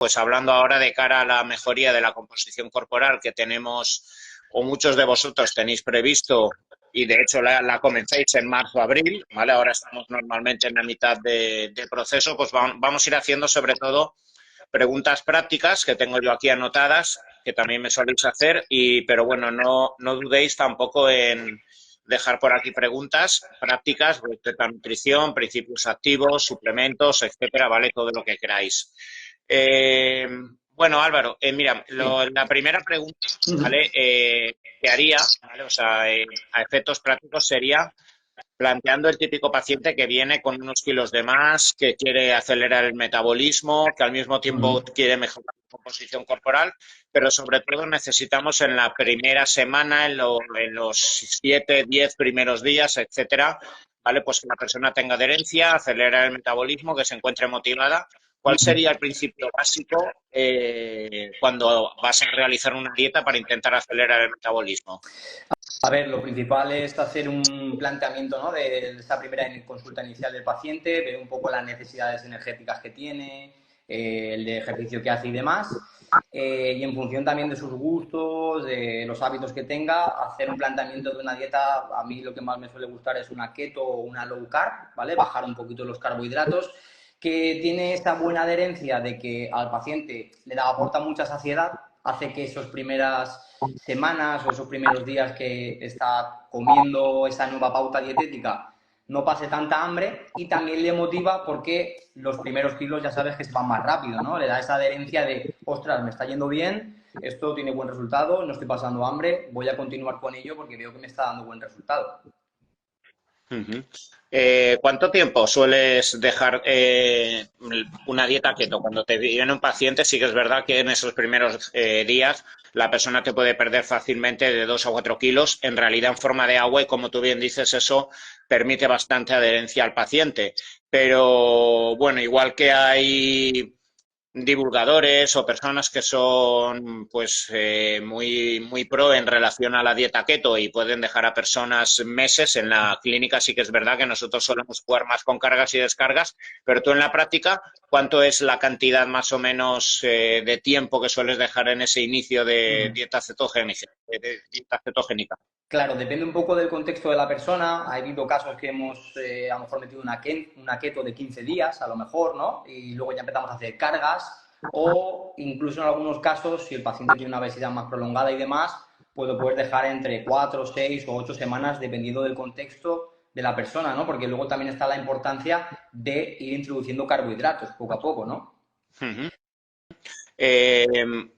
pues hablando ahora de cara a la mejoría de la composición corporal que tenemos o muchos de vosotros tenéis previsto y de hecho la comenzáis en marzo-abril, ¿vale? Ahora estamos normalmente en la mitad de proceso, pues vamos a ir haciendo sobre todo preguntas prácticas que tengo yo aquí anotadas, que también me soléis hacer, pero bueno, no dudéis tampoco en dejar por aquí preguntas prácticas de la nutrición, principios activos, suplementos, etcétera, ¿vale? Todo lo que queráis. Bueno, Álvaro, mira, Sí. la primera pregunta, Ujú. ¿vale? Que haría, ¿vale? O sea, a efectos prácticos sería planteando el típico paciente que viene con unos kilos de más, que quiere acelerar el metabolismo, que al mismo tiempo Ujú. quiere mejorar la composición corporal, pero sobre todo necesitamos en la primera semana, en los 7, 10 primeros días, etcétera, ¿vale? Pues que la persona tenga adherencia, acelerar el metabolismo, que se encuentre motivada. ¿Cuál sería el principio básico cuando vas a realizar una dieta para intentar acelerar el metabolismo? A ver, lo principal es hacer un planteamiento, ¿no?, de esa primera consulta inicial del paciente, ver un poco las necesidades energéticas que tiene, el de ejercicio que hace y demás. Y en función también de sus gustos, de los hábitos que tenga, hacer un planteamiento de una dieta. A mí lo que más me suele gustar es una keto o una low carb, ¿vale? Bajar un poquito los carbohidratos, que tiene esta buena adherencia de que al paciente aporta mucha saciedad, hace que esas primeras semanas o esos primeros días que está comiendo esa nueva pauta dietética no pase tanta hambre, y también le motiva porque los primeros kilos ya sabes que se van más rápido, ¿no? Le da esa adherencia de, ostras, me está yendo bien, esto tiene buen resultado, no estoy pasando hambre, voy a continuar con ello porque veo que me está dando buen resultado. Ujú. ¿Cuánto tiempo sueles dejar una dieta keto? Cuando te viene un paciente, sí que es verdad que en esos primeros días la persona te puede perder fácilmente de 2 a 4 kilos, en realidad en forma de agua, y como tú bien dices, eso permite bastante adherencia al paciente. Pero bueno, igual que hay divulgadores o personas que son pues muy pro en relación a la dieta keto y pueden dejar a personas meses en la clínica. Sí que es verdad que nosotros solemos jugar más con cargas y descargas, pero tú en la práctica, ¿cuánto es la cantidad más o menos de tiempo que sueles dejar en ese inicio de Mm. dieta cetogénica? De dieta cetogénica? Claro, depende un poco del contexto de la persona. Ha habido casos que hemos a lo mejor metido una keto de 15 días, a lo mejor, ¿no? Y luego ya empezamos a hacer cargas. O incluso en algunos casos, si el paciente tiene una obesidad más prolongada y demás, pues lo puedes dejar entre 4, 6 o 8 semanas, dependiendo del contexto de la persona, ¿no? Porque luego también está la importancia de ir introduciendo carbohidratos poco a poco, ¿no? Uh -huh. Eh,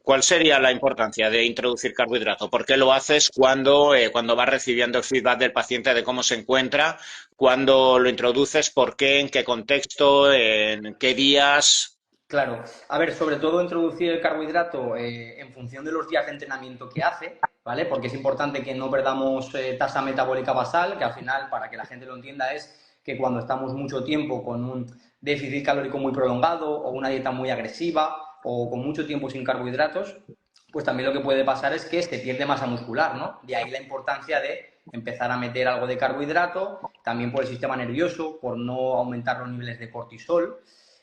¿Cuál sería la importancia de introducir carbohidrato? ¿Por qué lo haces cuando vas recibiendo el feedback del paciente de cómo se encuentra? ¿Cuándo lo introduces? ¿Por qué? ¿En qué contexto? ¿En qué días? Claro, a ver, sobre todo introducir el carbohidrato en función de los días de entrenamiento que hace, ¿vale? Porque es importante que no perdamos tasa metabólica basal, que al final, para que la gente lo entienda, es que cuando estamos mucho tiempo con un déficit calórico muy prolongado o una dieta muy agresiva o con mucho tiempo sin carbohidratos, pues también lo que puede pasar es que se pierde masa muscular, ¿no? De ahí la importancia de empezar a meter algo de carbohidrato, también por el sistema nervioso, por no aumentar los niveles de cortisol.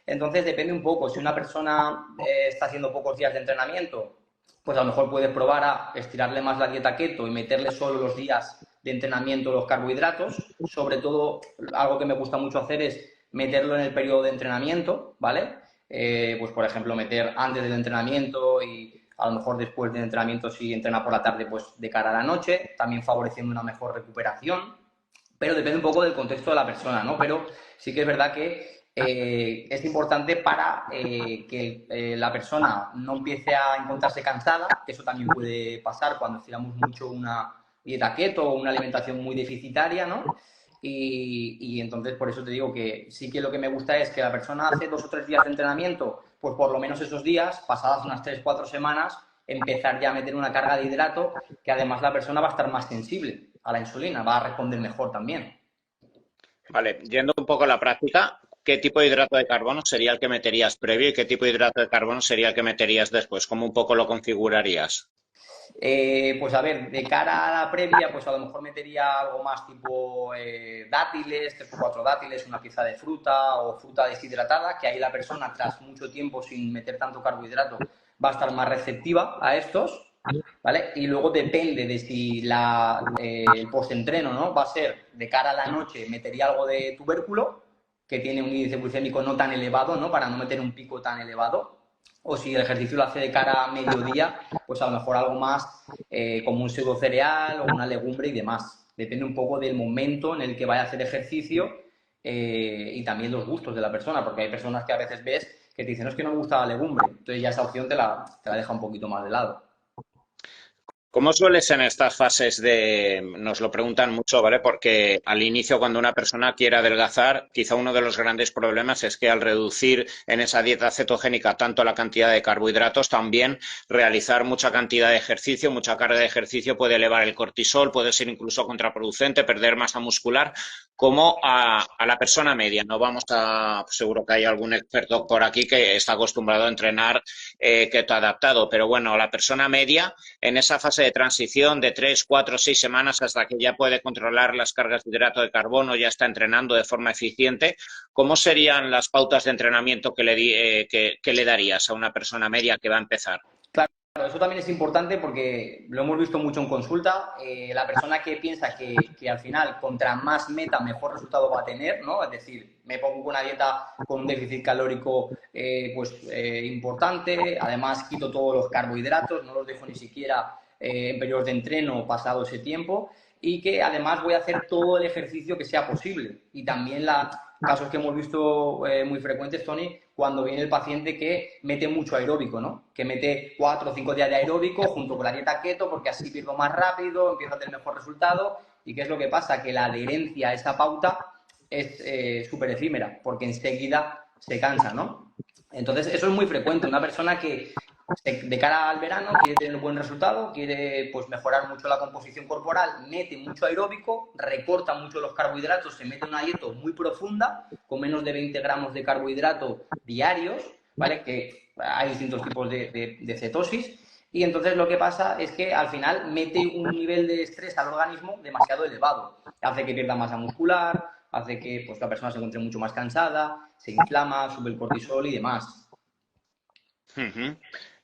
Entonces depende un poco. Si una persona está haciendo pocos días de entrenamiento, pues a lo mejor puedes probar a estirarle más la dieta keto y meterle solo los días de entrenamiento los carbohidratos. Sobre todo, algo que me gusta mucho hacer es meterlo en el periodo de entrenamiento, ¿vale? Pues por ejemplo, meter antes del entrenamiento y a lo mejor después del entrenamiento, si entrena por la tarde, pues de cara a la noche, también favoreciendo una mejor recuperación. Pero depende un poco del contexto de la persona, ¿no? Pero sí que es verdad que es importante para que la persona no empiece a encontrarse cansada, que eso también puede pasar cuando estiramos mucho una dieta keto o una alimentación muy deficitaria, ¿no? Y entonces por eso te digo que sí que lo que me gusta es que la persona hace 2 o 3 días de entrenamiento, pues por lo menos esos días, pasadas unas 3, 4 semanas, empezar ya a meter una carga de hidrato, que además la persona va a estar más sensible a la insulina, va a responder mejor también. Vale, yendo un poco a la práctica, ¿qué tipo de hidrato de carbono sería el que meterías previo y qué tipo de hidrato de carbono sería el que meterías después? ¿Cómo un poco lo configurarías? Pues a ver, de cara a la previa, pues a lo mejor metería algo más tipo dátiles, 3 o 4 dátiles, una pieza de fruta o fruta deshidratada, que ahí la persona, tras mucho tiempo sin meter tanto carbohidrato, va a estar más receptiva a estos, ¿vale? Y luego depende de si el postentreno, ¿no? Va a ser de cara a la noche, metería algo de tubérculo, que tiene un índice glucémico no tan elevado, ¿no? Para no meter un pico tan elevado. O si el ejercicio lo hace de cara a mediodía, pues a lo mejor algo más como un pseudo cereal o una legumbre y demás. Depende un poco del momento en el que vaya a hacer ejercicio y también los gustos de la persona, porque hay personas que a veces ves que te dicen, no, es que no me gusta la legumbre, entonces ya esa opción te la deja un poquito más de lado. ¿Cómo sueles en estas fases de, nos lo preguntan mucho, ¿vale? Porque al inicio, cuando una persona quiere adelgazar, quizá uno de los grandes problemas es que al reducir en esa dieta cetogénica tanto la cantidad de carbohidratos, también realizar mucha cantidad de ejercicio, mucha carga de ejercicio puede elevar el cortisol, puede ser incluso contraproducente, perder masa muscular, como a la persona media. No vamos a, seguro que hay algún experto por aquí que está acostumbrado a entrenar keto adaptado, pero bueno, la persona media en esa fase de transición de 3, 4, 6 semanas hasta que ya puede controlar las cargas de hidrato de carbono, ya está entrenando de forma eficiente, ¿cómo serían las pautas de entrenamiento que le darías a una persona media que va a empezar? Claro, eso también es importante porque lo hemos visto mucho en consulta. La persona que piensa que al final, contra más meta, mejor resultado va a tener, ¿no? Es decir, me pongo una dieta con un déficit calórico importante, además quito todos los carbohidratos, no los dejo ni siquiera en periodos de entreno pasado ese tiempo y que además voy a hacer todo el ejercicio que sea posible. Y también casos que hemos visto muy frecuentes, Tony, cuando viene el paciente que mete mucho aeróbico, ¿no? Que mete 4 o 5 días de aeróbico junto con la dieta keto porque así pierdo más rápido, empiezo a tener mejor resultado. ¿Y qué es lo que pasa? Que la adherencia a esa pauta es súper efímera porque enseguida se cansa, ¿no? Entonces, eso es muy frecuente. Una persona que de cara al verano quiere tener un buen resultado, quiere pues mejorar mucho la composición corporal, mete mucho aeróbico, recorta mucho los carbohidratos, se mete una dieta muy profunda, con menos de 20 gramos de carbohidrato diarios, ¿vale? Que hay distintos tipos de cetosis, y entonces lo que pasa es que al final mete un nivel de estrés al organismo demasiado elevado. Hace que pierda masa muscular, hace que pues, la persona se encuentre mucho más cansada, se inflama, sube el cortisol y demás. Uh -huh.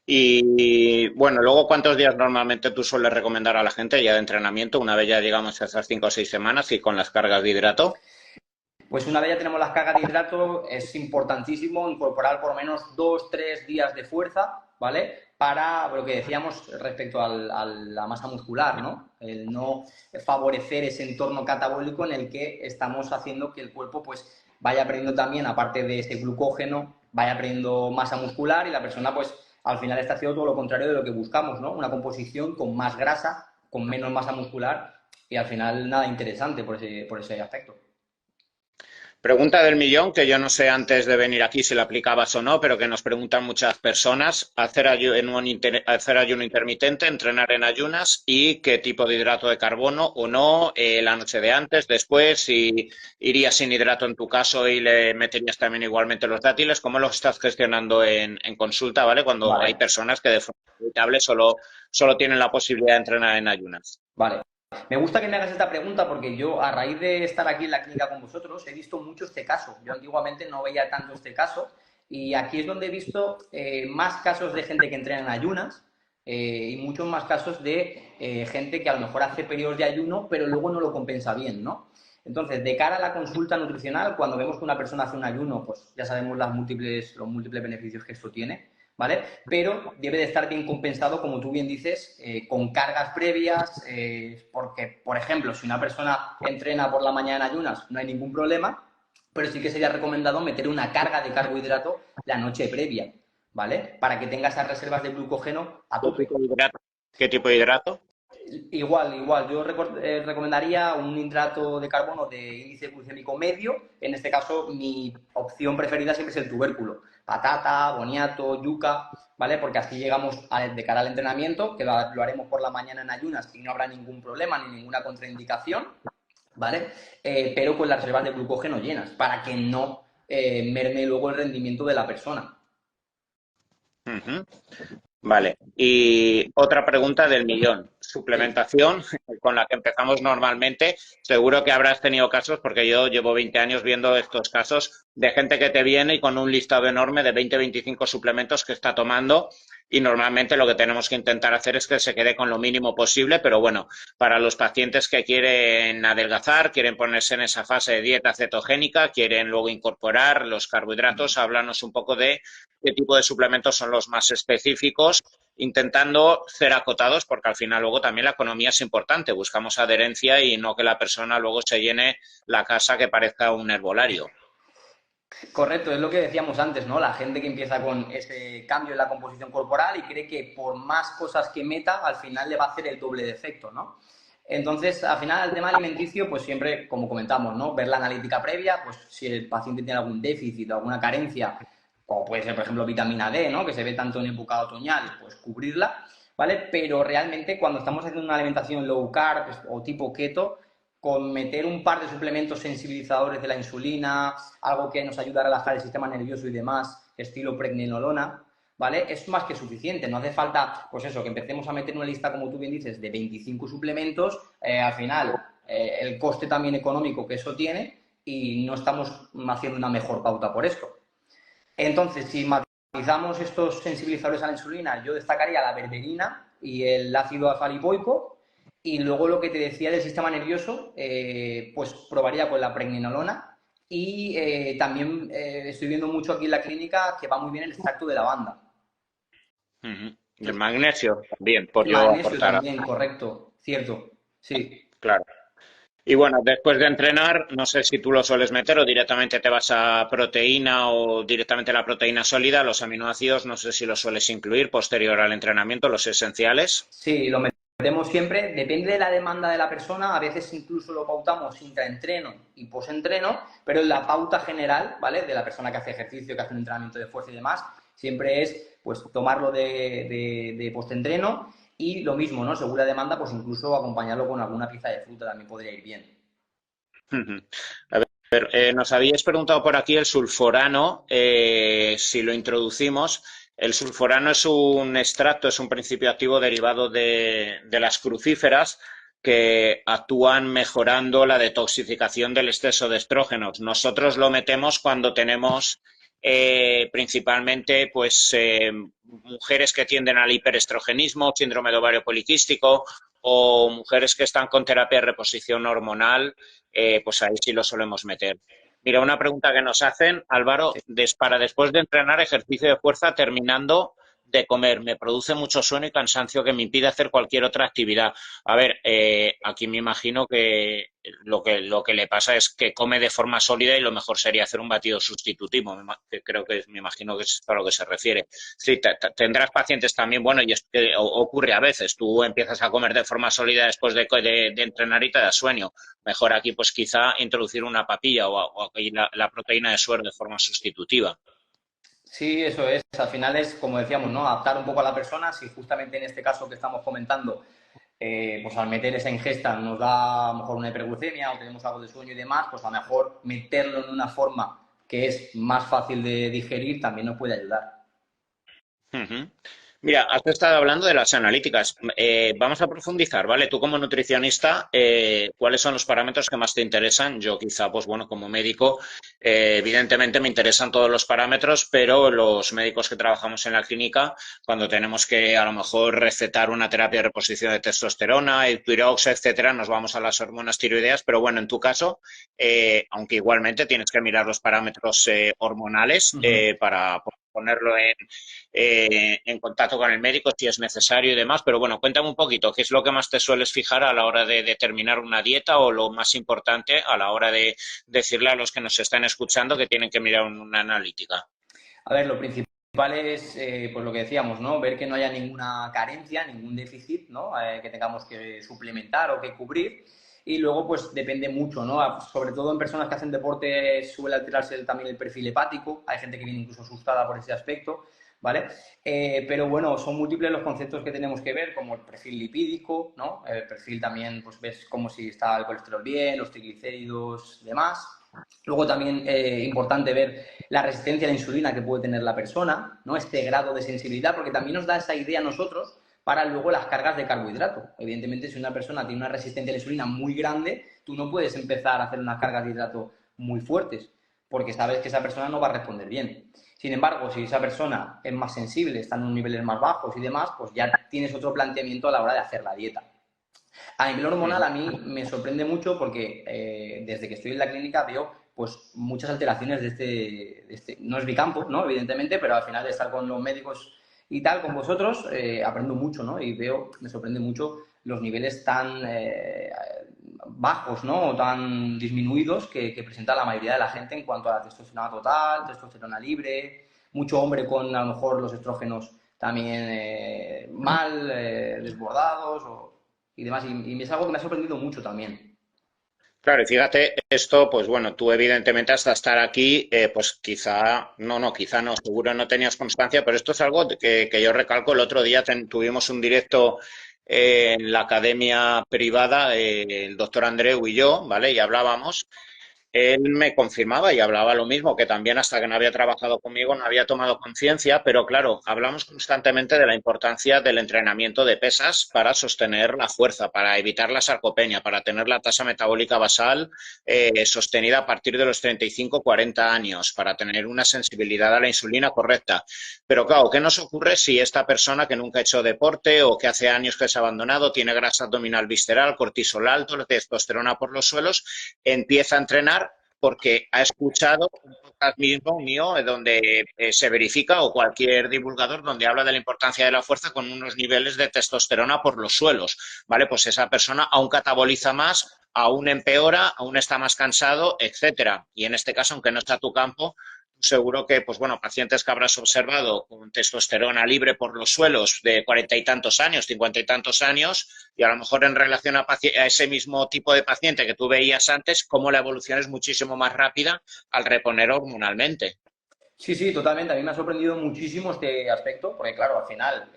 Y bueno, luego, ¿cuántos días normalmente tú sueles recomendar a la gente ya de entrenamiento, una vez ya llegamos a esas 5 o 6 semanas y con las cargas de hidrato? Pues una vez ya tenemos las cargas de hidrato, es importantísimo incorporar por lo menos 2 o 3 días de fuerza, ¿vale? Para lo que decíamos respecto a la masa muscular, ¿no? El no favorecer ese entorno catabólico en el que estamos haciendo que el cuerpo pues vaya perdiendo también, aparte de ese glucógeno, vaya perdiendo masa muscular y la persona pues al final está haciendo todo lo contrario de lo que buscamos, ¿no? Una composición con más grasa, con menos masa muscular y al final nada interesante por ese aspecto. Pregunta del millón, que yo no sé antes de venir aquí si la aplicabas o no, pero que nos preguntan muchas personas. Hacer ayuno intermitente, entrenar en ayunas y qué tipo de hidrato de carbono o no, la noche de antes, después, si irías sin hidrato en tu caso y le meterías también igualmente los dátiles. ¿Cómo lo estás gestionando en consulta, ¿vale? Cuando hay Vale, personas que de forma inevitable solo tienen la posibilidad de entrenar en ayunas. vale. Me gusta que me hagas esta pregunta porque yo, a raíz de estar aquí en la clínica con vosotros, he visto mucho este caso. Yo antiguamente no veía tanto este caso y aquí es donde he visto más casos de gente que entrena en ayunas y muchos más casos de gente que a lo mejor hace periodos de ayuno pero luego no lo compensa bien, ¿no? Entonces, de cara a la consulta nutricional, cuando vemos que una persona hace un ayuno, pues ya sabemos los múltiples beneficios que esto tiene. ¿Vale? Pero debe de estar bien compensado, como tú bien dices, con cargas previas, porque, por ejemplo, si una persona entrena por la mañana en ayunas, no hay ningún problema, pero sí que sería recomendado meter una carga de carbohidrato la noche previa, ¿vale? Para que tenga esas reservas de glucógeno a ¿Qué tope. tipo de hidrato? ¿Qué tipo de hidrato? Igual. Yo recomendaría un hidrato de carbono de índice glucémico medio. En este caso, mi opción preferida siempre es el tubérculo. Patata, boniato, yuca, ¿vale? Porque así llegamos de cara al entrenamiento, que lo haremos por la mañana en ayunas y no habrá ningún problema ni ninguna contraindicación, ¿vale? Pero con las reservas de glucógeno llenas, para que no merme luego el rendimiento de la persona. Uh -huh. Vale. Y otra pregunta del millón. Sí. Suplementación, con la que empezamos normalmente. Seguro que habrás tenido casos, porque yo llevo 20 años viendo estos casos de gente que te viene y con un listado enorme de 20, 25 suplementos que está tomando. Y normalmente lo que tenemos que intentar hacer es que se quede con lo mínimo posible, pero bueno, para los pacientes que quieren adelgazar, quieren ponerse en esa fase de dieta cetogénica, quieren luego incorporar los carbohidratos, háblanos un poco de qué tipo de suplementos son los más específicos, intentando ser acotados, porque al final luego también la economía es importante. Buscamos adherencia y no que la persona luego se llene la casa que parezca un herbolario. Correcto, es lo que decíamos antes, ¿no? La gente que empieza con ese cambio en la composición corporal y cree que por más cosas que meta, al final le va a hacer el doble de efecto, ¿no? Entonces, al final, el tema alimenticio, pues siempre, como comentamos, ¿no? Ver la analítica previa, pues si el paciente tiene algún déficit o alguna carencia, como puede ser, por ejemplo, vitamina D, ¿no? Que se ve tanto en época otoñal, pues cubrirla, ¿vale? Pero realmente cuando estamos haciendo una alimentación low carb pues, o tipo keto, con meter un par de suplementos sensibilizadores de la insulina, algo que nos ayuda a relajar el sistema nervioso y demás, estilo pregnenolona, ¿vale? Es más que suficiente, no hace falta, pues eso, que empecemos a meter una lista, como tú bien dices, de 25 suplementos, al final el coste también económico que eso tiene y no estamos haciendo una mejor pauta por esto. Entonces, si matizamos estos sensibilizadores a la insulina, yo destacaría la berberina y el ácido asfalipoico. Y luego lo que te decía del sistema nervioso, pues probaría con la pregnenolona. Y también estoy viendo mucho aquí en la clínica que va muy bien el extracto de lavanda. Uh -huh. Y el magnesio también, por El yo magnesio aportar. también, correcto, cierto. Sí. Claro. Y bueno, después de entrenar, no sé si tú lo sueles meter o directamente te vas a proteína o directamente la proteína sólida, los aminoácidos, no sé si los sueles incluir posterior al entrenamiento, los esenciales. Sí, lo metemos siempre, depende de la demanda de la persona, a veces incluso lo pautamos intraentreno y posentreno, pero en la pauta general, ¿vale? De la persona que hace ejercicio, que hace un entrenamiento de fuerza y demás, siempre es pues tomarlo de postentreno y lo mismo, ¿no? Segura demanda, pues incluso acompañarlo con alguna pieza de fruta también podría ir bien. Ujú. A ver, nos habíais preguntado por aquí el sulforano, si lo introducimos. El sulforano es un extracto, es un principio activo derivado de las crucíferas que actúan mejorando la detoxificación del exceso de estrógenos. Nosotros lo metemos cuando tenemos principalmente pues, mujeres que tienden al hiperestrogenismo, síndrome de ovario poliquístico o mujeres que están con terapia de reposición hormonal, pues ahí sí lo solemos meter. Mira, una pregunta que nos hacen, Álvaro, para después de entrenar ejercicio de fuerza terminando de comer, me produce mucho sueño y cansancio que me impide hacer cualquier otra actividad. A ver, aquí me imagino que lo que le pasa es que come de forma sólida y lo mejor sería hacer un batido sustitutivo. Creo que me imagino que es a lo que se refiere. Sí, tendrás pacientes también, bueno, y es que ocurre a veces, tú empiezas a comer de forma sólida después de entrenar y te da sueño. Mejor aquí, pues quizá introducir una papilla o la proteína de suero de forma sustitutiva. Sí, eso es. Al final es, como decíamos, ¿no? Adaptar un poco a la persona. Si justamente en este caso que estamos comentando, pues al meter esa ingesta nos da a lo mejor una hiperglucemia o tenemos algo de sueño y demás, pues a lo mejor meterlo en una forma que es más fácil de digerir también nos puede ayudar. Ujú. Mira, has estado hablando de las analíticas. Vamos a profundizar, ¿vale? Tú como nutricionista, ¿cuáles son los parámetros que más te interesan? Yo quizá, pues bueno, como médico, evidentemente me interesan todos los parámetros, pero los médicos que trabajamos en la clínica, cuando tenemos que a lo mejor recetar una terapia de reposición de testosterona, Euthirox, etcétera, nos vamos a las hormonas tiroideas, pero bueno, en tu caso, aunque igualmente tienes que mirar los parámetros hormonales Uh -huh. para ponerlo en contacto con el médico si es necesario y demás. Pero bueno, cuéntame un poquito, ¿qué es lo que más te sueles fijar a la hora de determinar una dieta o lo más importante a la hora de decirle a los que nos están escuchando que tienen que mirar una analítica? A ver, lo principal es, pues lo que decíamos, ¿no? Ver que no haya ninguna carencia, ningún déficit, ¿no? Que tengamos que suplementar o que cubrir. Y luego, pues depende mucho, ¿no? Sobre todo en personas que hacen deporte suele alterarse también el perfil hepático. Hay gente que viene incluso asustada por ese aspecto. ¿vale? Pero bueno, son múltiples los conceptos que tenemos que ver, como el perfil lipídico, ¿no? El perfil también, pues ves como si está el colesterol bien, los triglicéridos, demás. Luego también importante ver la resistencia a la insulina que puede tener la persona, ¿no? Este grado de sensibilidad, porque también nos da esa idea a nosotros para luego las cargas de carbohidrato. Evidentemente, si una persona tiene una resistencia a la insulina muy grande, tú no puedes empezar a hacer unas cargas de hidrato muy fuertes, porque sabes que esa persona no va a responder bien. Sin embargo, si esa persona es más sensible, está en unos niveles más bajos y demás, pues ya tienes otro planteamiento a la hora de hacer la dieta. A nivel hormonal a mí me sorprende mucho porque desde que estoy en la clínica veo pues muchas alteraciones no es mi campo, ¿no? Evidentemente, pero al final de estar con los médicos y tal, con vosotros, aprendo mucho, ¿no? Y veo, me sorprende mucho los niveles tan bajos, ¿no? O tan disminuidos que presenta la mayoría de la gente en cuanto a la testosterona total, testosterona libre, mucho hombre con a lo mejor los estrógenos también mal, desbordados y demás. Y es algo que me ha sorprendido mucho también. Claro, y fíjate, esto, pues bueno, tú evidentemente hasta estar aquí, pues quizá no, seguro no tenías constancia, pero esto es algo que yo recalco. El otro día tuvimos un directo en la academia privada, el doctor Andreu y yo, ¿vale? Y hablábamos. Él me confirmaba y hablaba lo mismo, que también hasta que no había trabajado conmigo no había tomado conciencia, pero claro, hablamos constantemente de la importancia del entrenamiento de pesas para sostener la fuerza, para evitar la sarcopenia, para tener la tasa metabólica basal sostenida a partir de los 35-40 años, para tener una sensibilidad a la insulina correcta. Pero claro, ¿qué nos ocurre si esta persona que nunca ha hecho deporte o que hace años que se ha abandonado, tiene grasa abdominal visceral, cortisol alto, testosterona por los suelos, empieza a entrenar porque ha escuchado un podcast mismo mío donde se verifica, o cualquier divulgador donde habla de la importancia de la fuerza con unos niveles de testosterona por los suelos, ¿vale? Pues esa persona aún cataboliza más, aún empeora, aún está más cansado, etcétera. Y en este caso, aunque no está tu campo, seguro que, pues bueno, pacientes que habrás observado con testosterona libre por los suelos de 40 y tantos años, 50 y tantos años, y a lo mejor en relación a ese mismo tipo de paciente que tú veías antes, cómo la evolución es muchísimo más rápida al reponer hormonalmente. Sí, sí, totalmente. A mí me ha sorprendido muchísimo este aspecto, porque claro, al final,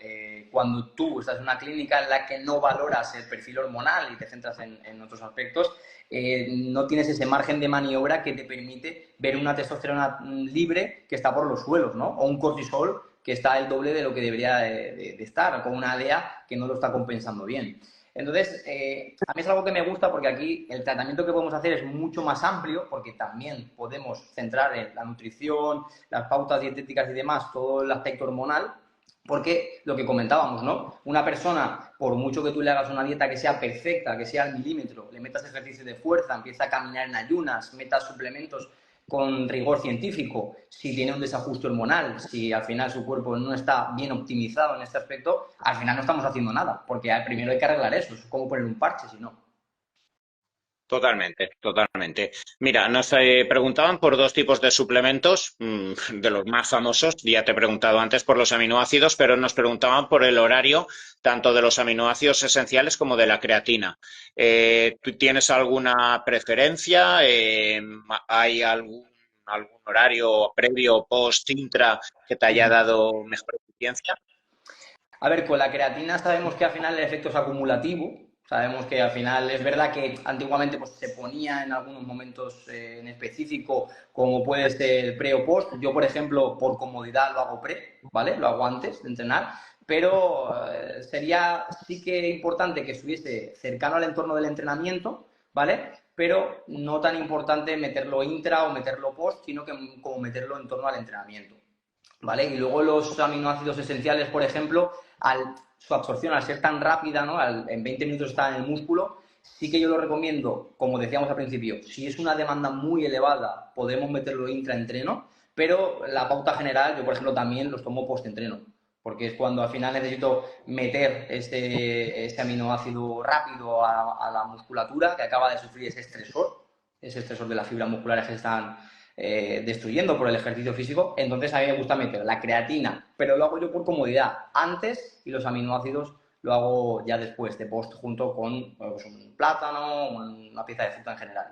cuando tú estás en una clínica en la que no valoras el perfil hormonal y te centras en otros aspectos, no tienes ese margen de maniobra que te permite ver una testosterona libre que está por los suelos, ¿no? O un cortisol que está el doble de lo que debería de estar, o con una ADEA que no lo está compensando bien. Entonces, a mí es algo que me gusta porque aquí el tratamiento que podemos hacer es mucho más amplio, porque también podemos centrar en la nutrición, las pautas dietéticas y demás, todo el aspecto hormonal, porque lo que comentábamos, ¿no? Una persona, por mucho que tú le hagas una dieta que sea perfecta, que sea al milímetro, le metas ejercicio de fuerza, empieza a caminar en ayunas, metas suplementos con rigor científico, si tiene un desajuste hormonal, si al final su cuerpo no está bien optimizado en este aspecto, al final no estamos haciendo nada, porque primero hay que arreglar eso, es como poner un parche, si no. Totalmente, totalmente. Mira, nos preguntaban por dos tipos de suplementos, de los más famosos. Ya te he preguntado antes por los aminoácidos, pero nos preguntaban por el horario tanto de los aminoácidos esenciales como de la creatina. ¿Tú tienes alguna preferencia? ¿Hay algún horario previo, post, intra que te haya dado mejor eficiencia? A ver, con la creatina sabemos que al final el efecto es acumulativo. Sabemos que al final es verdad que antiguamente pues, se ponía en algunos momentos en específico, como puede ser pre o post. Yo, por ejemplo, por comodidad lo hago pre, ¿vale? Lo hago antes de entrenar. Pero sería sí que importante que estuviese cercano al entorno del entrenamiento, ¿vale? Pero no tan importante meterlo intra o meterlo post, sino que como meterlo en torno al entrenamiento. ¿Vale? Y luego los aminoácidos esenciales, por ejemplo, su absorción al ser tan rápida, ¿no? En 20 minutos está en el músculo, sí que yo lo recomiendo, como decíamos al principio, si es una demanda muy elevada, podemos meterlo intraentreno, pero la pauta general, yo por ejemplo también los tomo post-entreno, porque es cuando al final necesito meter este aminoácido rápido a la musculatura que acaba de sufrir ese estresor de las fibras musculares que están destruyendo por el ejercicio físico, entonces a mí me gusta meter la creatina, pero lo hago yo por comodidad antes y los aminoácidos lo hago ya después, de post, junto con pues, un plátano, una pieza de fruta en general.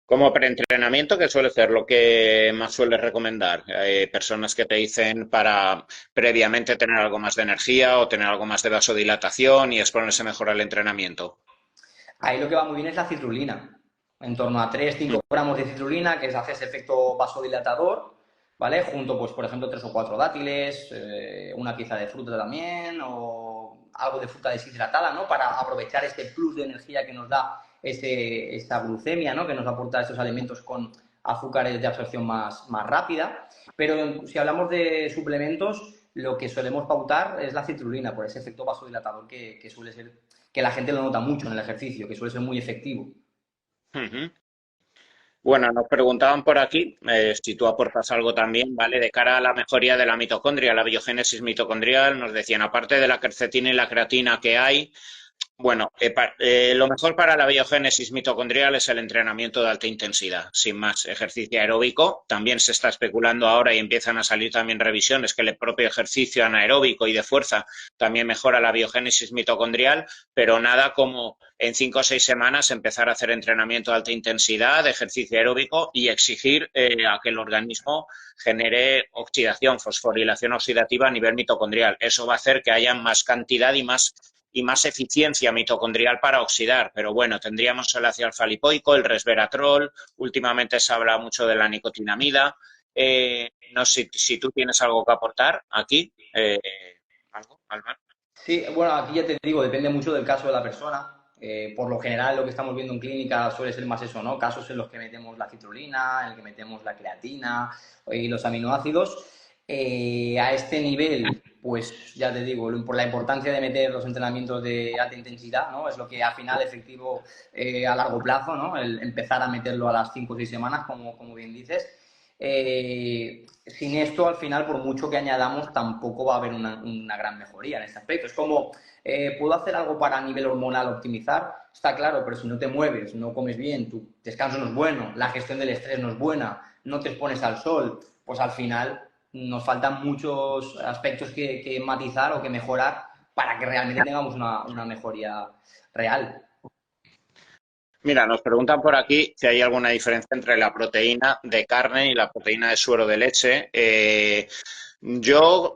Como preentrenamiento, ¿qué suele ser lo que más sueles recomendar? Personas que te dicen para previamente tener algo más de energía o tener algo más de vasodilatación y exponerse mejor al entrenamiento. Ahí lo que va muy bien es la citrulina. En torno a 3-5 gramos de citrulina, que hace ese efecto vasodilatador, ¿vale? Junto, pues, por ejemplo, 3 o 4 dátiles, una pieza de fruta también, o algo de fruta deshidratada, ¿no? Para aprovechar ese plus de energía que nos da esa glucemia, ¿no? Que nos aporta estos alimentos con azúcares de absorción más rápida. Pero si hablamos de suplementos, lo que solemos pautar es la citrulina, por ese efecto vasodilatador que suele ser, que la gente lo nota mucho en el ejercicio, que suele ser muy efectivo. Ujú. Bueno, nos preguntaban por aquí, si tú aportas algo también, ¿vale? De cara a la mejoría de la mitocondria, la biogénesis mitocondrial, nos decían, aparte de la quercetina y la creatina que hay, bueno, lo mejor para la biogénesis mitocondrial es el entrenamiento de alta intensidad, sin más, ejercicio aeróbico. También se está especulando ahora y empiezan a salir también revisiones que el propio ejercicio anaeróbico y de fuerza también mejora la biogénesis mitocondrial, pero nada como en 5 o 6 semanas empezar a hacer entrenamiento de alta intensidad, de ejercicio aeróbico y exigir a que el organismo genere oxidación, fosforilación oxidativa a nivel mitocondrial. Eso va a hacer que haya más cantidad y más eficiencia mitocondrial para oxidar. Pero bueno, tendríamos el ácido alfa-lipoico, el resveratrol, últimamente se habla mucho de la nicotinamida. No sé si tú tienes algo que aportar aquí. ¿Algo, Álvaro? Sí, bueno, aquí ya te digo, depende mucho del caso de la persona. Por lo general, lo que estamos viendo en clínica suele ser más eso, ¿no? Casos en los que metemos la citrulina, en el que metemos la creatina y los aminoácidos. A este nivel, pues ya te digo, por la importancia de meter los entrenamientos de alta intensidad, ¿no? Es lo que al final efectivo a largo plazo, ¿no? El empezar a meterlo a las 5 o 6 semanas, como bien dices. Sin esto, al final, por mucho que añadamos, tampoco va a haber una gran mejoría en este aspecto. Es como, ¿puedo hacer algo para a nivel hormonal optimizar? Está claro, pero si no te mueves, no comes bien, tu descanso no es bueno, la gestión del estrés no es buena, no te expones al sol, pues al final nos faltan muchos aspectos que matizar o que mejorar para que realmente tengamos una mejoría real. Mira, nos preguntan por aquí si hay alguna diferencia entre la proteína de carne y la proteína de suero de leche. Yo,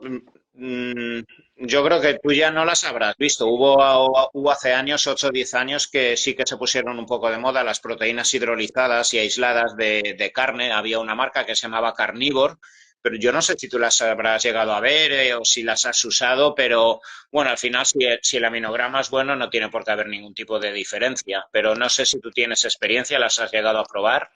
mm, yo creo que tú ya no las habrás visto. Hubo hace años, 8 o 10 años, que sí que se pusieron un poco de moda las proteínas hidrolizadas y aisladas de carne. Había una marca que se llamaba Carnivore, pero yo no sé si tú las habrás llegado a ver o si las has usado, pero bueno, al final si el aminograma es bueno no tiene por qué haber ningún tipo de diferencia, pero no sé si tú tienes experiencia, las has llegado a probar.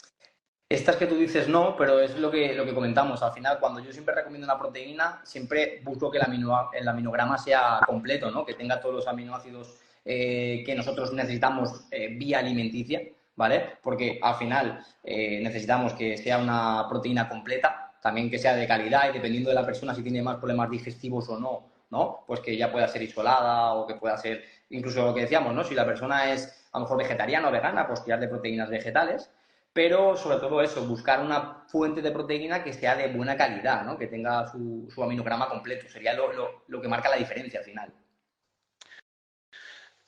Estas que tú dices no, pero es lo que comentamos. Al final, cuando yo siempre recomiendo una proteína, siempre busco que el aminograma sea completo, ¿no? Que tenga todos los aminoácidos que nosotros necesitamos vía alimenticia, ¿vale? Porque al final necesitamos que sea una proteína completa, también que sea de calidad y dependiendo de la persona si tiene más problemas digestivos o no, ¿no? Pues que ya pueda ser isolada o que pueda ser, incluso lo que decíamos, ¿no? Si la persona es a lo mejor vegetariana o vegana, pues tirar de proteínas vegetales, pero sobre todo eso, buscar una fuente de proteína que sea de buena calidad, ¿no? Que tenga su aminograma completo. Sería lo que marca la diferencia al final.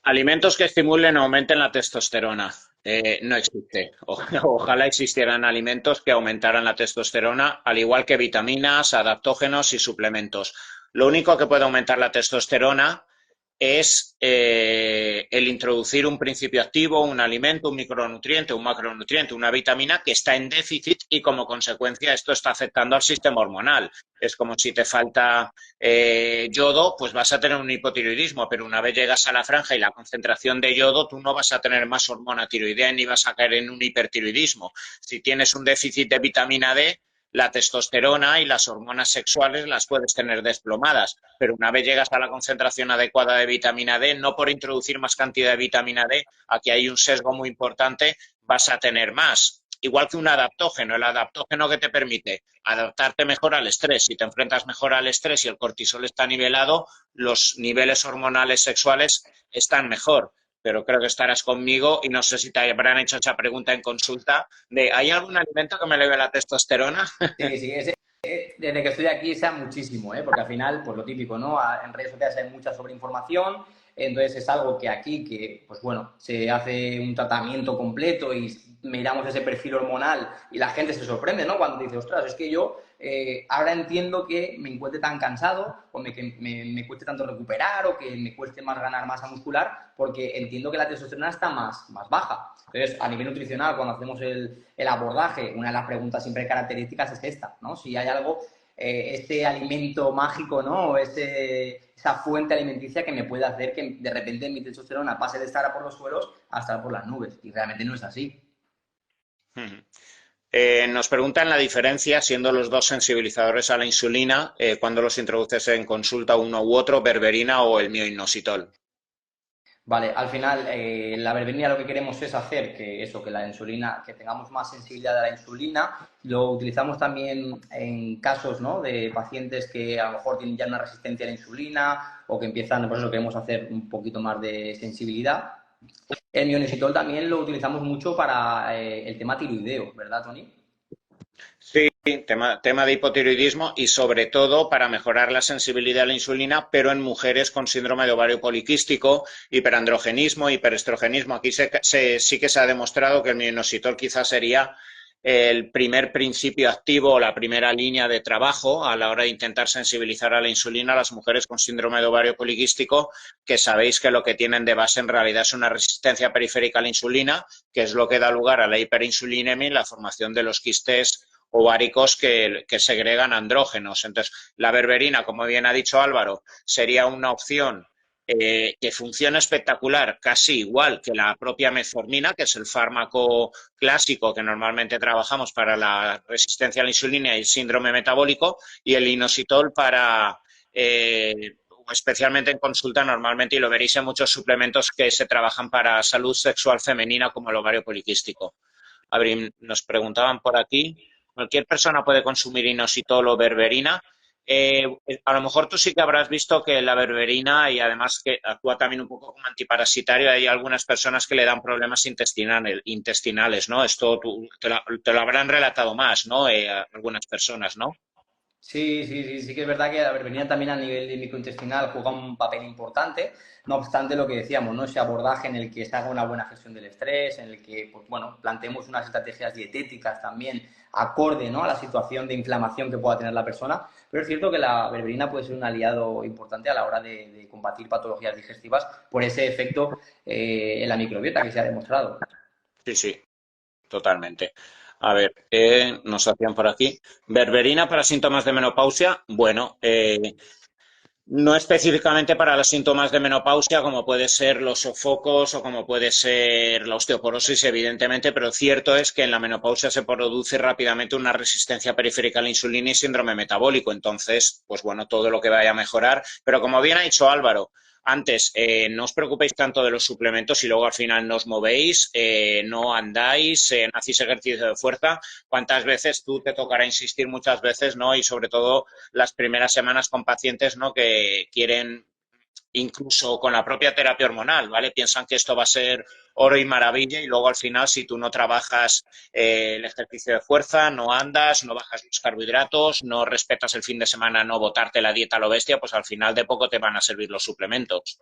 Alimentos que estimulen o aumenten la testosterona. No existe. Ojalá existieran alimentos que aumentaran la testosterona, al igual que vitaminas, adaptógenos y suplementos. Lo único que puede aumentar la testosterona es el introducir un principio activo, un alimento, un micronutriente, un macronutriente, una vitamina que está en déficit y como consecuencia esto está afectando al sistema hormonal. Es como si te falta yodo, pues vas a tener un hipotiroidismo, pero una vez llegas a la franja y la concentración de yodo, tú no vas a tener más hormona tiroidea ni vas a caer en un hipertiroidismo. Si tienes un déficit de vitamina D, la testosterona y las hormonas sexuales las puedes tener desplomadas, pero una vez llegas a la concentración adecuada de vitamina D, no por introducir más cantidad de vitamina D, aquí hay un sesgo muy importante, vas a tener más. Igual que un adaptógeno, el adaptógeno que te permite adaptarte mejor al estrés. Si te enfrentas mejor al estrés y el cortisol está nivelado, los niveles hormonales sexuales están mejor. Pero creo que estarás conmigo y no sé si te habrán hecho esa pregunta en consulta de ¿hay algún alimento que me eleve la testosterona? Sí, sí, desde que estoy aquí sea muchísimo, ¿eh? Porque al final, pues lo típico, ¿no? En redes sociales hay mucha sobreinformación, entonces es algo que aquí, que, pues bueno, se hace un tratamiento completo y miramos ese perfil hormonal y la gente se sorprende, ¿no? Cuando dice, ostras, es que yo ahora entiendo que me encuentre tan cansado o me cueste tanto recuperar o que me cueste más ganar masa muscular porque entiendo que la testosterona está más baja. Entonces, a nivel nutricional, cuando hacemos el abordaje, una de las preguntas siempre características es esta, ¿no? Si hay algo, este alimento mágico, ¿no? O esa fuente alimenticia que me puede hacer que de repente mi testosterona pase de estar por los suelos a estar por las nubes. Y realmente no es así. Nos preguntan la diferencia, siendo los dos sensibilizadores a la insulina, cuando los introduces en consulta uno u otro, berberina o el mioinositol. Vale, al final la berberina lo que queremos es hacer que la insulina, que tengamos más sensibilidad a la insulina. Lo utilizamos también en casos, ¿no? De pacientes que a lo mejor tienen ya una resistencia a la insulina o que empiezan, por eso queremos hacer un poquito más de sensibilidad. El mioinositol también lo utilizamos mucho para el tema tiroideo, ¿verdad, Tony? Sí, tema de hipotiroidismo y sobre todo para mejorar la sensibilidad a la insulina, pero en mujeres con síndrome de ovario poliquístico, hiperandrogenismo, hiperestrogenismo. Aquí sí que se ha demostrado que el minoxidil quizás sería el primer principio activo o la primera línea de trabajo a la hora de intentar sensibilizar a la insulina a las mujeres con síndrome de ovario poliquístico, que sabéis que lo que tienen de base en realidad es una resistencia periférica a la insulina, que es lo que da lugar a la hiperinsulinemia y la formación de los quistes ováricos que segregan andrógenos. Entonces, la berberina, como bien ha dicho Álvaro, sería una opción que funciona espectacular, casi igual que la propia metformina, que es el fármaco clásico que normalmente trabajamos para la resistencia a la insulina y el síndrome metabólico, y el inositol para, especialmente en consulta normalmente, y lo veréis en muchos suplementos que se trabajan para salud sexual femenina como el ovario poliquístico. A ver, nos preguntaban por aquí, ¿cualquier persona puede consumir inositol o berberina? A lo mejor tú sí que habrás visto que la berberina, y además que actúa también un poco como antiparasitario, hay algunas personas que le dan problemas intestinales, ¿no? Esto te lo habrán relatado más, ¿no? Algunas personas, ¿no? Sí que es verdad que la berberina también a nivel de microintestinal juega un papel importante, no obstante lo que decíamos, ¿no? Ese abordaje en el que se haga una buena gestión del estrés, en el que, pues, bueno, planteemos unas estrategias dietéticas también acorde, ¿no? A la situación de inflamación que pueda tener la persona, pero es cierto que la berberina puede ser un aliado importante a la hora de combatir patologías digestivas por ese efecto en la microbiota que se ha demostrado. Sí, totalmente. A ver, nos hacían por aquí. Berberina para síntomas de menopausia. Bueno, no específicamente para los síntomas de menopausia, como puede ser los sofocos o como puede ser la osteoporosis, evidentemente, pero cierto es que en la menopausia se produce rápidamente una resistencia periférica a la insulina y síndrome metabólico. Entonces, pues bueno, todo lo que vaya a mejorar. Pero como bien ha dicho Álvaro, antes, no os preocupéis tanto de los suplementos y luego al final no os movéis, no andáis, no hacéis ejercicio de fuerza. ¿Cuántas veces tú te tocará insistir muchas veces, ¿no? Y sobre todo las primeras semanas con pacientes, ¿no? Que quieren, incluso con la propia terapia hormonal, ¿vale? Piensan que esto va a ser oro y maravilla y luego al final si tú no trabajas el ejercicio de fuerza, no andas, no bajas los carbohidratos, no respetas el fin de semana, no botarte la dieta a lo bestia, pues al final de poco te van a servir los suplementos.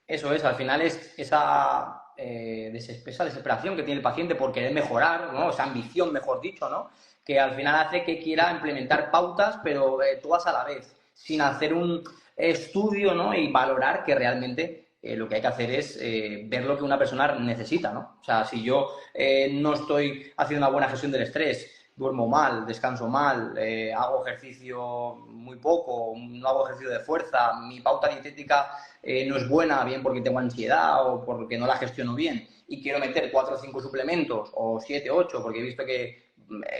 Eso es, al final es esa desesperación que tiene el paciente por querer mejorar, ¿no? Esa ambición, mejor dicho, ¿no? Que al final hace que quiera implementar pautas, pero todas a la vez, sin hacer un estudio, ¿no? Y valorar que realmente lo que hay que hacer es ver lo que una persona necesita, ¿no? O sea, si yo no estoy haciendo una buena gestión del estrés, duermo mal, descanso mal, hago ejercicio muy poco, no hago ejercicio de fuerza, mi pauta dietética no es buena, bien porque tengo ansiedad o porque no la gestiono bien y quiero meter 4 o 5 suplementos o 7 8 porque he visto que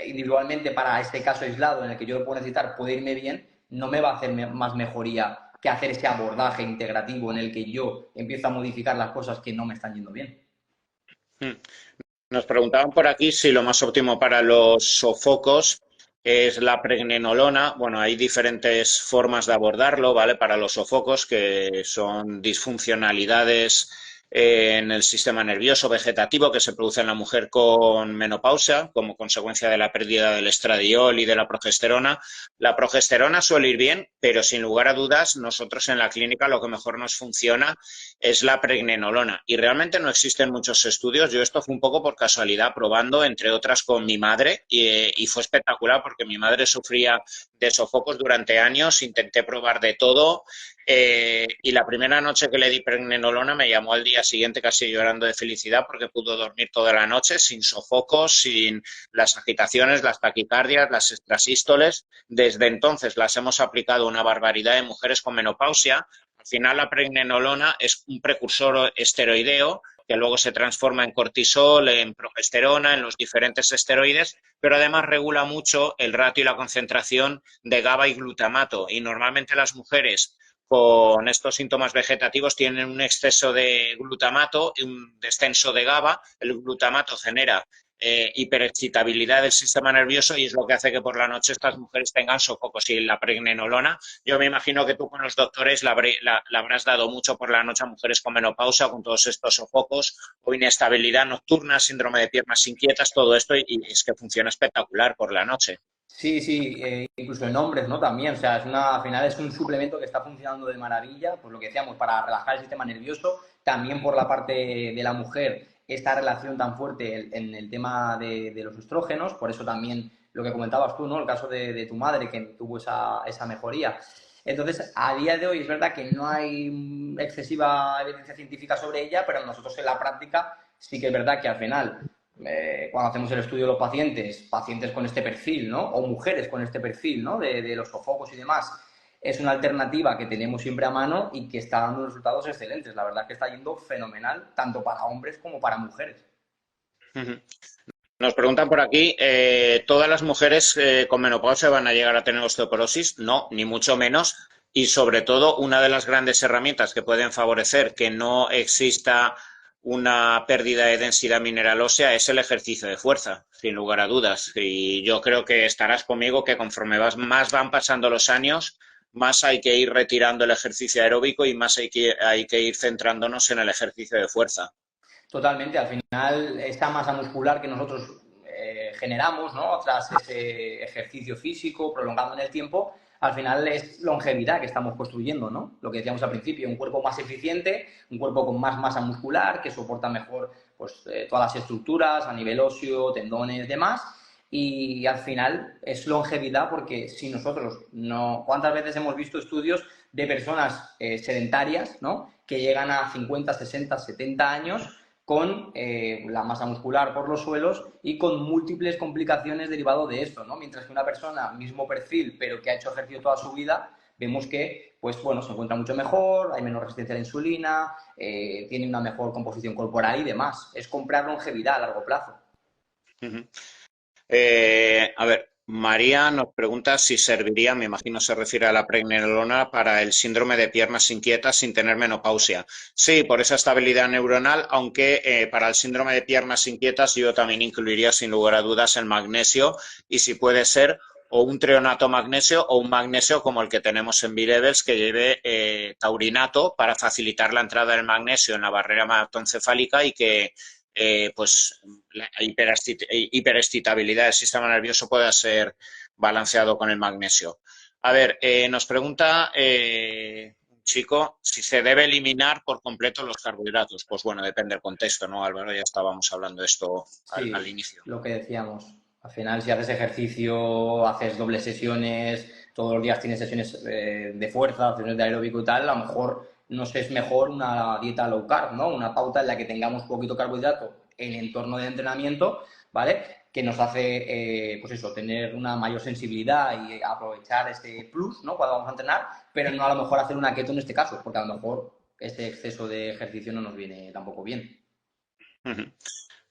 individualmente para este caso aislado en el que yo lo puedo necesitar puede irme bien, no me va a hacer más mejoría que hacer ese abordaje integrativo en el que yo empiezo a modificar las cosas que no me están yendo bien. Nos preguntaban por aquí si lo más óptimo para los sofocos es la pregnenolona. Bueno, hay diferentes formas de abordarlo, ¿vale? Para los sofocos, que son disfuncionalidades en el sistema nervioso vegetativo que se produce en la mujer con menopausia como consecuencia de la pérdida del estradiol y de la progesterona. La progesterona suele ir bien, pero sin lugar a dudas nosotros en la clínica lo que mejor nos funciona es la pregnenolona y realmente no existen muchos estudios. Yo esto fue un poco por casualidad probando, entre otras con mi madre y fue espectacular porque mi madre sufría de sofocos durante años, intenté probar de todo. Y la primera noche que le di pregnenolona me llamó al día siguiente casi llorando de felicidad porque pudo dormir toda la noche sin sofocos, sin las agitaciones, las taquicardias, las extrasístoles. Desde entonces las hemos aplicado una barbaridad de mujeres con menopausia. Al final la pregnenolona es un precursor esteroideo que luego se transforma en cortisol, en progesterona, en los diferentes esteroides, pero además regula mucho el ratio y la concentración de GABA y glutamato. Y normalmente las mujeres con estos síntomas vegetativos tienen un exceso de glutamato y un descenso de GABA. El glutamato genera hiperexcitabilidad del sistema nervioso y es lo que hace que por la noche estas mujeres tengan sofocos. Y la pregnenolona, yo me imagino que tú con los doctores la habrás dado mucho por la noche a mujeres con menopausia, con todos estos sofocos o inestabilidad nocturna, síndrome de piernas inquietas, todo esto y es que funciona espectacular por la noche. Sí, sí, incluso en hombres, ¿no? También, o sea, al final es un suplemento que está funcionando de maravilla, pues lo que decíamos, para relajar el sistema nervioso, también por la parte de la mujer, esta relación tan fuerte en el tema de los estrógenos, por eso también lo que comentabas tú, ¿no? El caso de tu madre que tuvo esa mejoría. Entonces, a día de hoy es verdad que no hay excesiva evidencia científica sobre ella, pero nosotros en la práctica sí que es verdad que al final cuando hacemos el estudio de los pacientes, pacientes con este perfil, ¿no? O mujeres con este perfil, ¿no? De los sofocos y demás, es una alternativa que tenemos siempre a mano y que está dando resultados excelentes. La verdad es que está yendo fenomenal, tanto para hombres como para mujeres. Nos preguntan por aquí, ¿todas las mujeres con menopausia van a llegar a tener osteoporosis? No, ni mucho menos. Y sobre todo, una de las grandes herramientas que pueden favorecer que no exista una pérdida de densidad mineral ósea es el ejercicio de fuerza, sin lugar a dudas. Y yo creo que estarás conmigo que conforme más van pasando los años, más hay que ir retirando el ejercicio aeróbico y más hay que ir centrándonos en el ejercicio de fuerza. Totalmente, al final esta masa muscular que nosotros generamos, ¿no? Tras ese ejercicio físico prolongado en el tiempo, al final es longevidad que estamos construyendo, ¿no? Lo que decíamos al principio, un cuerpo más eficiente, un cuerpo con más masa muscular, que soporta mejor pues, todas las estructuras a nivel óseo, tendones, demás. Y al final es longevidad porque si nosotros no... ¿Cuántas veces hemos visto estudios de personas sedentarias, ¿no? Que llegan a 50, 60, 70 años con la masa muscular por los suelos y con múltiples complicaciones derivado de esto, ¿no? Mientras que una persona, mismo perfil, pero que ha hecho ejercicio toda su vida, vemos que, pues bueno, se encuentra mucho mejor, hay menos resistencia a la insulina, tiene una mejor composición corporal y demás. Es comprar longevidad a largo plazo. Uh -huh. A ver, María nos pregunta si serviría, me imagino se refiere a la pregnenolona, para el síndrome de piernas inquietas sin tener menopausia. Sí, por esa estabilidad neuronal, aunque para el síndrome de piernas inquietas yo también incluiría sin lugar a dudas el magnesio y si puede ser o un treonato magnesio o un magnesio como el que tenemos en B-Levels que lleve taurinato para facilitar la entrada del magnesio en la barrera hematoencefálica y que pues la hiperexcitabilidad del sistema nervioso pueda ser balanceado con el magnesio. A ver, nos pregunta un chico si se debe eliminar por completo los carbohidratos. Pues bueno, depende del contexto, ¿no, Álvaro? Ya estábamos hablando de esto al Sí, inicio. lo que decíamos. Al final, si haces ejercicio, haces dobles sesiones, todos los días tienes sesiones de fuerza, sesiones de aeróbico y tal, a lo mejor nos es mejor una dieta low carb, ¿no? Una pauta en la que tengamos poquito carbohidrato en entorno de entrenamiento, ¿vale? Que nos hace, pues eso, tener una mayor sensibilidad y aprovechar este plus, ¿no? Cuando vamos a entrenar, pero no a lo mejor hacer una keto en este caso, porque a lo mejor este exceso de ejercicio no nos viene tampoco bien. Uh -huh.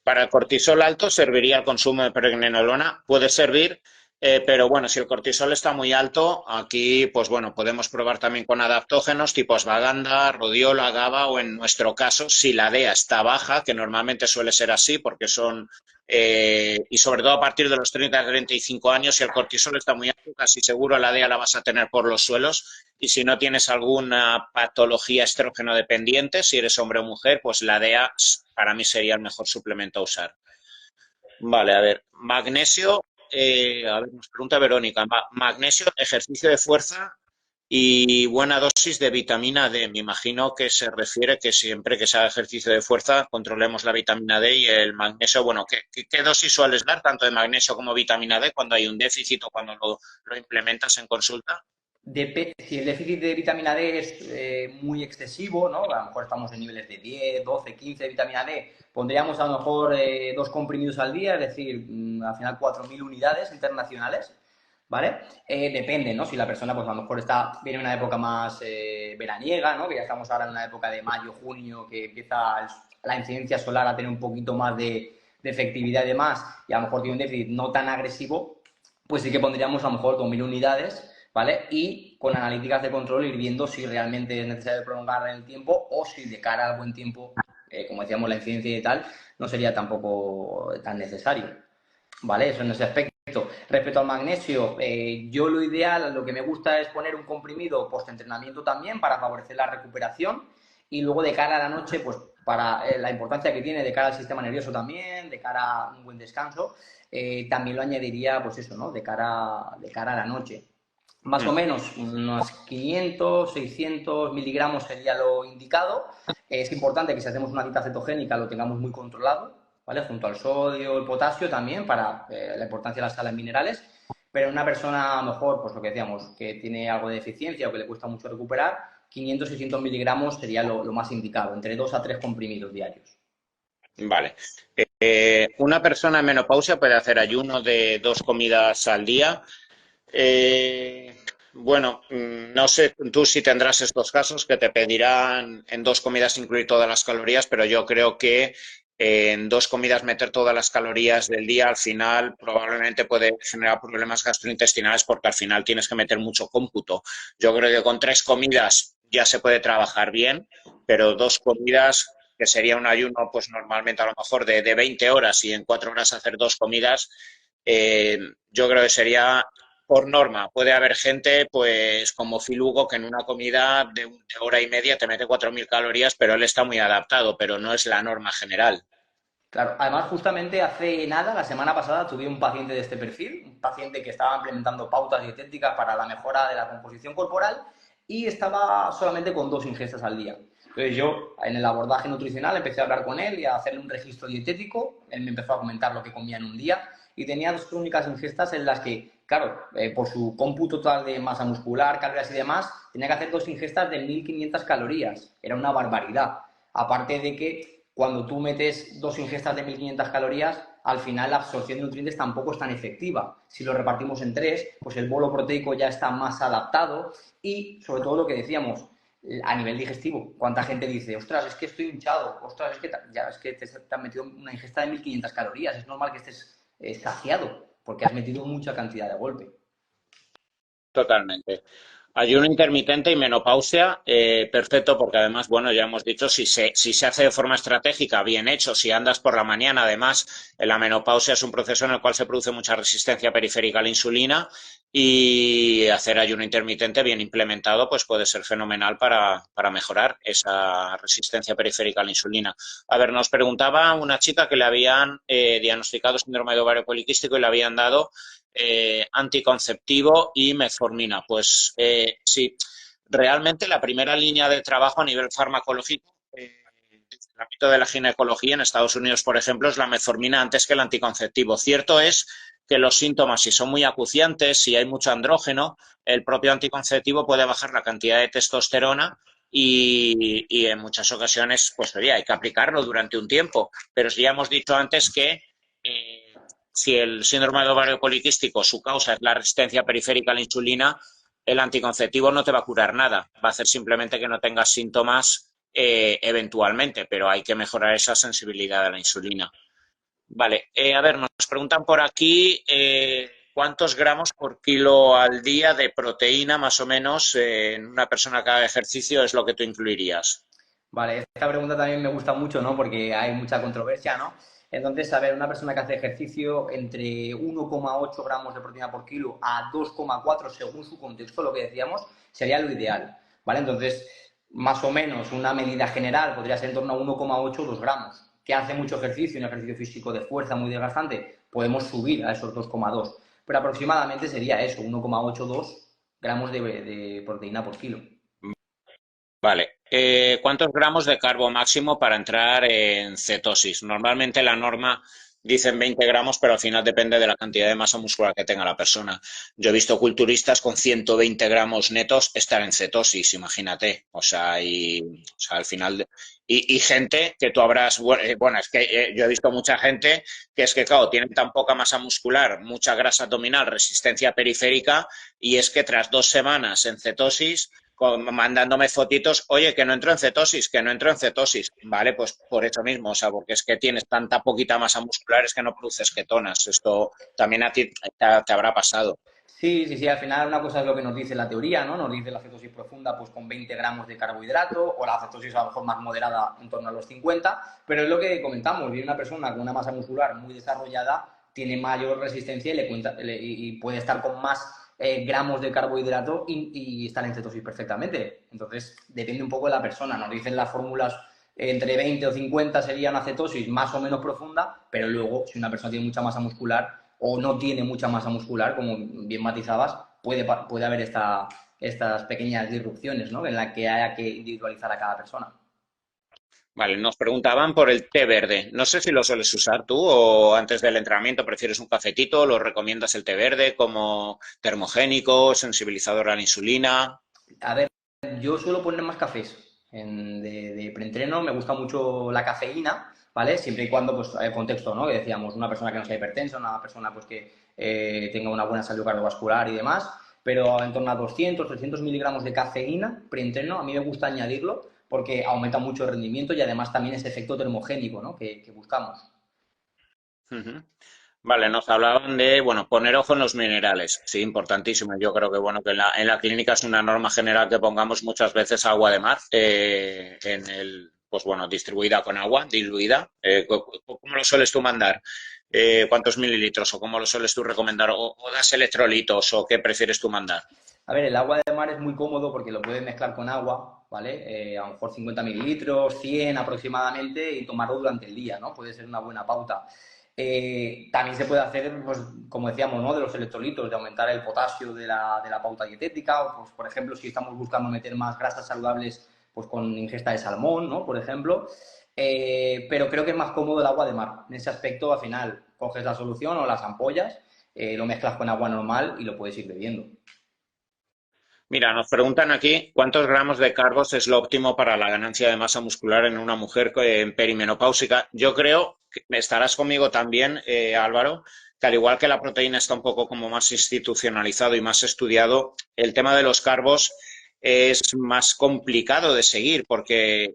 Para el cortisol alto serviría el consumo de pregnenolona, puede servir, pero bueno, si el cortisol está muy alto, aquí pues bueno, podemos probar también con adaptógenos tipo ashwagandha, rodiola, GABA o en nuestro caso, si la DEA está baja, que normalmente suele ser así porque son y sobre todo a partir de los 30-35 años, si el cortisol está muy alto, casi seguro la DEA la vas a tener por los suelos. Y si no tienes alguna patología estrógeno dependiente, si eres hombre o mujer, pues la DEA para mí sería el mejor suplemento a usar. Vale, a ver, magnesio, a ver, nos pregunta Verónica, magnesio, ejercicio de fuerza y buena dosis de vitamina D. Me imagino que se refiere que siempre que se haga ejercicio de fuerza controlemos la vitamina D y el magnesio. Bueno, ¿qué dosis sueles dar, tanto de magnesio como vitamina D, cuando hay un déficit o cuando lo implementas en consulta? Si el déficit de vitamina D es muy excesivo, ¿no? A lo mejor estamos en niveles de 10, 12, 15 de vitamina D, pondríamos a lo mejor 2 comprimidos al día, es decir, al final 4.000 unidades internacionales, ¿vale? Depende, ¿no? Si la persona, pues a lo mejor viene en una época más veraniega, ¿no? Que ya estamos ahora en una época de mayo, junio, que empieza la incidencia solar a tener un poquito más de efectividad y demás, y a lo mejor tiene un déficit no tan agresivo, pues sí que pondríamos a lo mejor 2.000 unidades, ¿vale? Y con analíticas de control ir viendo si realmente es necesario prolongar en el tiempo o si de cara al buen tiempo, como decíamos, la incidencia y tal, no sería tampoco tan necesario, ¿vale? Eso en ese aspecto. Respecto al magnesio, yo lo ideal, lo que me gusta es poner un comprimido post-entrenamiento también para favorecer la recuperación y luego de cara a la noche, pues para la importancia que tiene de cara al sistema nervioso también, de cara a un buen descanso, también lo añadiría, pues eso, ¿no? De cara a la noche. Más o menos unos 500, 600 miligramos sería lo indicado. Es importante que si hacemos una dieta cetogénica lo tengamos muy controlado, ¿vale? Junto al sodio, el potasio también, para la importancia de las sales minerales. Pero en una persona, a lo mejor, pues lo que decíamos, que tiene algo de deficiencia o que le cuesta mucho recuperar, 500, 600 miligramos sería lo más indicado, entre 2 a 3 comprimidos diarios. Vale. Una persona en menopausia puede hacer ayuno de 2 comidas al día. Bueno, no sé tú si tendrás estos casos que te pedirán en 2 comidas incluir todas las calorías, pero yo creo que en 2 comidas meter todas las calorías del día al final probablemente puede generar problemas gastrointestinales porque al final tienes que meter mucho cómputo. Yo creo que con 3 comidas ya se puede trabajar bien, pero 2 comidas, que sería un ayuno pues normalmente a lo mejor de 20 horas y en 4 horas hacer 2 comidas, yo creo que sería por norma. Puede haber gente, pues como Phil Hugo, que en una comida de hora y media te mete 4.000 calorías, pero él está muy adaptado, pero no es la norma general. Claro, además justamente hace nada, la semana pasada, tuve un paciente de este perfil, un paciente que estaba implementando pautas dietéticas para la mejora de la composición corporal y estaba solamente con 2 ingestas al día. Entonces yo, en el abordaje nutricional, empecé a hablar con él y a hacerle un registro dietético. Él me empezó a comentar lo que comía en un día y tenía 2 únicas ingestas en las que, claro, por su cómputo total de masa muscular, calorías y demás, tenía que hacer 2 ingestas de 1.500 calorías. Era una barbaridad. Aparte de que cuando tú metes 2 ingestas de 1.500 calorías, al final la absorción de nutrientes tampoco es tan efectiva. Si lo repartimos en 3, pues el bolo proteico ya está más adaptado y, sobre todo, lo que decíamos, a nivel digestivo. ¿Cuánta gente dice, ostras, es que estoy hinchado, ostras, es que te has metido una ingesta de 1.500 calorías, es normal que estés saciado porque has metido mucha cantidad de golpe? Totalmente. Ayuno intermitente y menopausia, perfecto, porque además, bueno, ya hemos dicho, si se hace de forma estratégica, bien hecho, si andas por la mañana, además, la menopausia es un proceso en el cual se produce mucha resistencia periférica a la insulina y hacer ayuno intermitente bien implementado, pues puede ser fenomenal para mejorar esa resistencia periférica a la insulina. A ver, nos preguntaba una chica que le habían diagnosticado síndrome de ovario poliquístico y le habían dado anticonceptivo y metformina. Pues sí, realmente la primera línea de trabajo a nivel farmacológico, en el ámbito de la ginecología en Estados Unidos, por ejemplo, es la metformina antes que el anticonceptivo. Cierto es que los síntomas, si son muy acuciantes, si hay mucho andrógeno, el propio anticonceptivo puede bajar la cantidad de testosterona y en muchas ocasiones, pues oye, hay que aplicarlo durante un tiempo. Pero ya hemos dicho antes que si el síndrome de ovario poliquístico, su causa es la resistencia periférica a la insulina, el anticonceptivo no te va a curar nada. Va a hacer simplemente que no tengas síntomas eventualmente, pero hay que mejorar esa sensibilidad a la insulina. Vale, a ver, nos preguntan por aquí cuántos gramos por kilo al día de proteína más o menos en una persona que haga ejercicio es lo que tú incluirías. Vale, esta pregunta también me gusta mucho, ¿no? Porque hay mucha controversia, ¿no? Entonces, a ver, una persona que hace ejercicio entre 1,8 gramos de proteína por kilo a 2,4 según su contexto, lo que decíamos, sería lo ideal, ¿vale? Entonces, más o menos una medida general podría ser en torno a 1,8 o 2 gramos. Que hace mucho ejercicio, un ejercicio físico de fuerza muy desgastante, podemos subir a esos 2,2. Pero aproximadamente sería eso, 1,82 gramos de proteína por kilo. Vale. ¿Cuántos gramos de carbo máximo para entrar en cetosis? Normalmente la norma dicen 20 gramos, pero al final depende de la cantidad de masa muscular que tenga la persona. Yo he visto culturistas con 120 gramos netos estar en cetosis, imagínate. O sea, al final... Y gente que tú habrás... Bueno, es que yo he visto mucha gente que es que, claro, tienen tan poca masa muscular, mucha grasa abdominal, resistencia periférica, y es que tras 2 semanas en cetosis mandándome fotitos, oye, que no entro en cetosis, que no entro en cetosis. Vale, pues por eso mismo, o sea, porque es que tienes tanta poquita masa muscular es que no produces ketonas. Esto también a ti te habrá pasado. Sí, sí, sí, al final una cosa es lo que nos dice la teoría, ¿no? Nos dice la cetosis profunda pues con 20 gramos de carbohidrato o la cetosis a lo mejor más moderada en torno a los 50, pero es lo que comentamos, viene una persona con una masa muscular muy desarrollada, tiene mayor resistencia y puede estar con más gramos de carbohidrato y estar en cetosis perfectamente. Entonces, depende un poco de la persona, nos dicen las fórmulas entre 20 o 50 sería una cetosis más o menos profunda, pero luego si una persona tiene mucha masa muscular o no tiene mucha masa muscular, como bien matizabas, puede haber estas pequeñas disrupciones, ¿no? En la que haya que individualizar a cada persona. Vale, nos preguntaban por el té verde. No sé si lo sueles usar tú o antes del entrenamiento prefieres un cafetito, lo recomiendas el té verde como termogénico, sensibilizador a la insulina. A ver, yo suelo poner más cafés de preentreno, me gusta mucho la cafeína, ¿vale? Siempre y cuando, pues, el contexto, ¿no? Que decíamos, una persona que no sea hipertensa, una persona pues que tenga una buena salud cardiovascular y demás, pero en torno a 200, 300 miligramos de cafeína preentreno, a mí me gusta añadirlo porque aumenta mucho el rendimiento y además también ese efecto termogénico, ¿no? Que buscamos. Ujú. Vale, nos hablaban de, bueno, poner ojo en los minerales. Sí, importantísimo. Yo creo que, bueno, que en la clínica es una norma general que pongamos muchas veces agua de mar pues bueno, distribuida con agua, diluida. ¿Cómo lo sueles tú mandar? ¿Cuántos mililitros o cómo lo sueles tú recomendar? ¿O das electrolitos o qué prefieres tú mandar? A ver, el agua de mar es muy cómodo porque lo puedes mezclar con agua, ¿vale? A lo mejor 50 mililitros, 100 aproximadamente, y tomarlo durante el día, ¿no? Puede ser una buena pauta. También se puede hacer, pues, como decíamos, ¿no? De los electrolitos, de aumentar el potasio de la pauta dietética, o, pues, por ejemplo, si estamos buscando meter más grasas saludables, pues con ingesta de salmón, ¿no? Por ejemplo. Pero creo que es más cómodo el agua de mar. En ese aspecto, al final, coges la solución o las ampollas, lo mezclas con agua normal y lo puedes ir bebiendo. Mira, nos preguntan aquí cuántos gramos de carbos es lo óptimo para la ganancia de masa muscular en una mujer perimenopáusica. Yo creo que estarás conmigo también, Álvaro, que al igual que la proteína está un poco como más institucionalizado y más estudiado, el tema de los carbos es más complicado de seguir,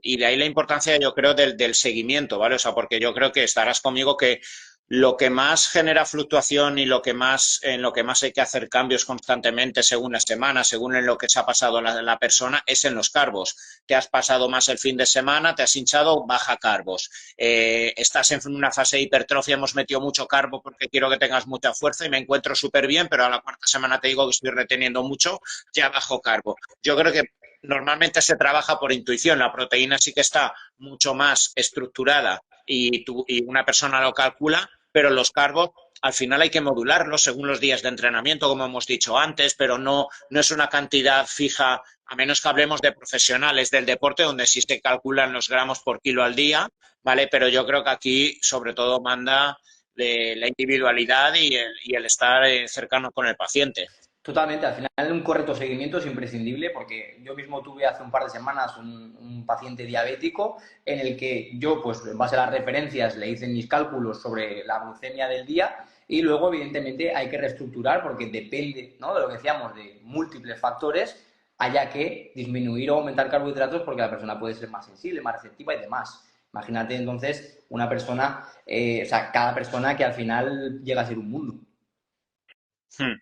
y de ahí la importancia, yo creo, del seguimiento, ¿vale? O sea, porque yo creo que estarás conmigo que lo que más genera fluctuación y en lo que más hay que hacer cambios constantemente según la semana, según en lo que se ha pasado la persona, es en los carbos. Te has pasado más el fin de semana, te has hinchado, baja carbos. Estás en una fase de hipertrofia, hemos metido mucho carbo porque quiero que tengas mucha fuerza y me encuentro súper bien, pero a la cuarta semana te digo que estoy reteniendo mucho, ya bajo carbo. Yo creo que normalmente se trabaja por intuición. La proteína sí que está mucho más estructurada y una persona lo calcula, pero los carbos al final hay que modularlos según los días de entrenamiento, como hemos dicho antes, pero no es una cantidad fija, a menos que hablemos de profesionales del deporte, donde sí se calculan los gramos por kilo al día, ¿vale? Pero yo creo que aquí sobre todo manda la individualidad y el estar cercano con el paciente. Totalmente, al final un correcto seguimiento es imprescindible porque yo mismo tuve hace un par de semanas un paciente diabético en el que yo, pues en base a las referencias, le hice mis cálculos sobre la glucemia del día y luego, evidentemente, hay que reestructurar porque depende, ¿no? De lo que decíamos, de múltiples factores, haya que disminuir o aumentar carbohidratos porque la persona puede ser más sensible, más receptiva y demás. Imagínate entonces una persona, o sea, cada persona que al final llega a ser un mundo. Hmm.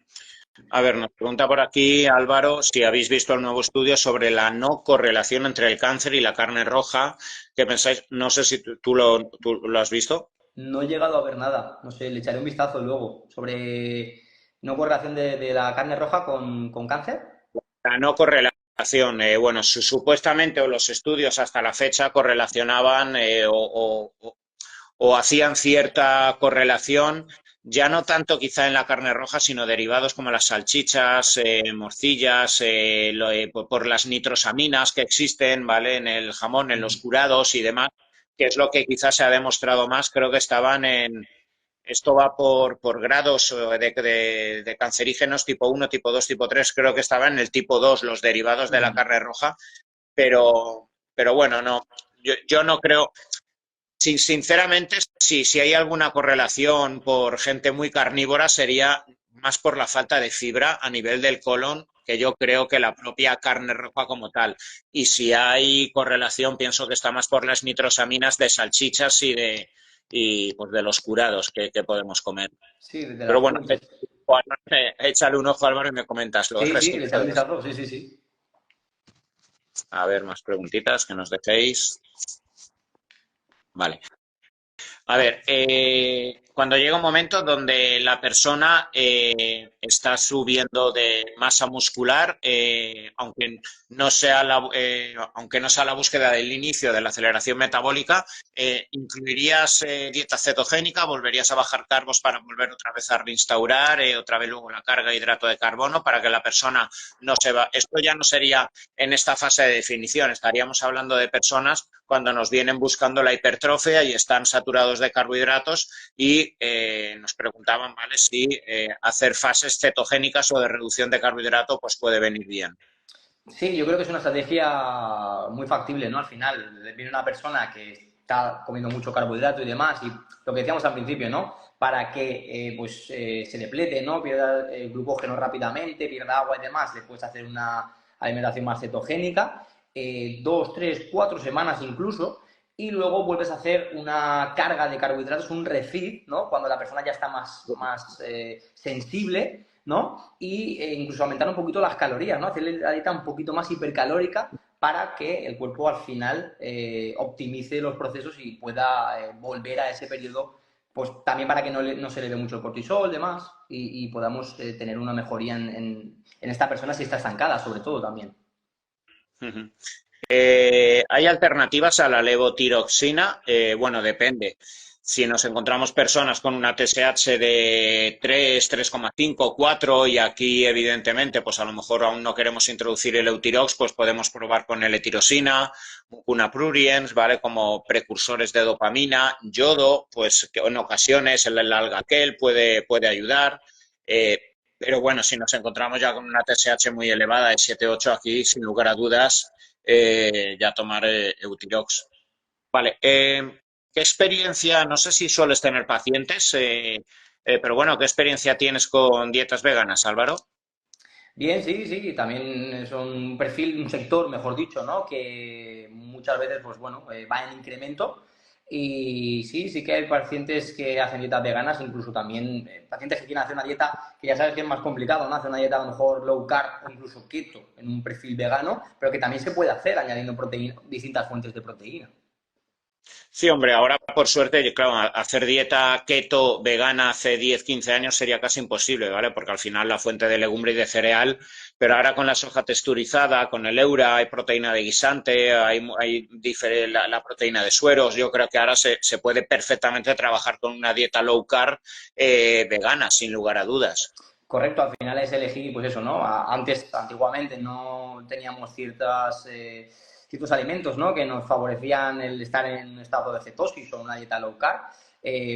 A ver, nos pregunta por aquí Álvaro si habéis visto el nuevo estudio sobre la no correlación entre el cáncer y la carne roja. ¿Qué pensáis? No sé si tú lo has visto. No he llegado a ver nada. No sé, le echaré un vistazo luego sobre no correlación de la carne roja con cáncer. La no correlación, bueno, supuestamente o los estudios hasta la fecha correlacionaban o hacían cierta correlación, ya no tanto quizá en la carne roja, sino derivados como las salchichas, morcillas, por las nitrosaminas que existen, ¿vale? En el jamón, en los curados y demás, que es lo que quizás se ha demostrado más, creo que estaban en, esto va por grados de cancerígenos tipo uno tipo 2 tipo 3 creo que estaba en el tipo 2 los derivados de la Ujú. carne roja, pero bueno, no, yo no creo, sinceramente, si hay alguna correlación por gente muy carnívora sería más por la falta de fibra a nivel del colon que yo creo que la propia carne roja como tal. Y si hay correlación, pienso que está más por las nitrosaminas de salchichas y pues de los curados que podemos comer. Sí, de Pero las bueno, frutas. échale un ojo, Álvaro, y me comentas los Sí, sí, le echaré un resultados. vistazo. Sí, sí, sí. A ver, más preguntitas que nos dejéis. Vale. A ver, cuando llega un momento donde la persona está subiendo de masa muscular, aunque no sea la búsqueda del inicio de la aceleración metabólica, ¿incluirías dieta cetogénica? ¿Volverías a bajar carbos para volver otra vez a reinstaurar, otra vez luego la carga de hidrato de carbono para que la persona no se va? Esto ya no sería en esta fase de definición, estaríamos hablando de personas cuando nos vienen buscando la hipertrofia y están saturados de carbohidratos y nos preguntaban, ¿vale?, si hacer fases cetogénicas o de reducción de carbohidrato pues puede venir bien. Sí, yo creo que es una estrategia muy factible, ¿no? Al final, viene una persona que está comiendo mucho carbohidrato y demás, y lo que decíamos al principio, ¿no? Para que se deplete, ¿no? Pierda el glucógeno rápidamente, pierda agua y demás, le puedes hacer una alimentación más cetogénica, 2, 3, 4 semanas incluso, y luego vuelves a hacer una carga de carbohidratos, un refeed, ¿no? Cuando la persona ya está más sensible, ¿no? Y incluso aumentar un poquito las calorías, ¿no? Hacerle la dieta un poquito más hipercalórica para que el cuerpo al final optimice los procesos y pueda volver a ese periodo, pues también para que no se eleve mucho el cortisol, demás, y podamos tener una mejoría en esta persona si está estancada, sobre todo también. Uh -huh. ¿Hay alternativas a la levotiroxina? Bueno, depende. Si nos encontramos personas con una TSH de 3, 3,5, 4 y aquí evidentemente pues a lo mejor aún no queremos introducir el Eutirox, pues podemos probar con L-tirosina, una pruriens, ¿vale? Como precursores de dopamina, yodo, pues que en ocasiones el alga-kel puede ayudar. Pero bueno, si nos encontramos ya con una TSH muy elevada de 7-8 aquí, sin lugar a dudas, ya tomar Eutirox. Vale, ¿qué experiencia, no sé si sueles tener pacientes, pero bueno, ¿qué experiencia tienes con dietas veganas, Álvaro? Bien, sí, sí, también es un perfil, un sector, mejor dicho, ¿no? Que muchas veces, pues bueno, va en incremento. Y sí, sí que hay pacientes que hacen dietas veganas, incluso también pacientes que quieren hacer una dieta que ya sabes que es más complicado, ¿no? Hacer una dieta a lo mejor low carb o incluso keto en un perfil vegano, pero que también se puede hacer añadiendo proteína, distintas fuentes de proteína. Sí, hombre, ahora por suerte, claro, hacer dieta keto vegana hace 10, 15 años sería casi imposible, ¿vale? Porque al final la fuente de legumbre y de cereal, pero ahora con la soja texturizada, con el Eura, hay proteína de guisante, la proteína de sueros, yo creo que ahora se puede perfectamente trabajar con una dieta low carb vegana, sin lugar a dudas. Correcto, al final es elegir, pues eso, ¿no? Antes, antiguamente, no teníamos ciertos alimentos, ¿no? Que nos favorecían el estar en un estado de cetosis o una dieta low carb,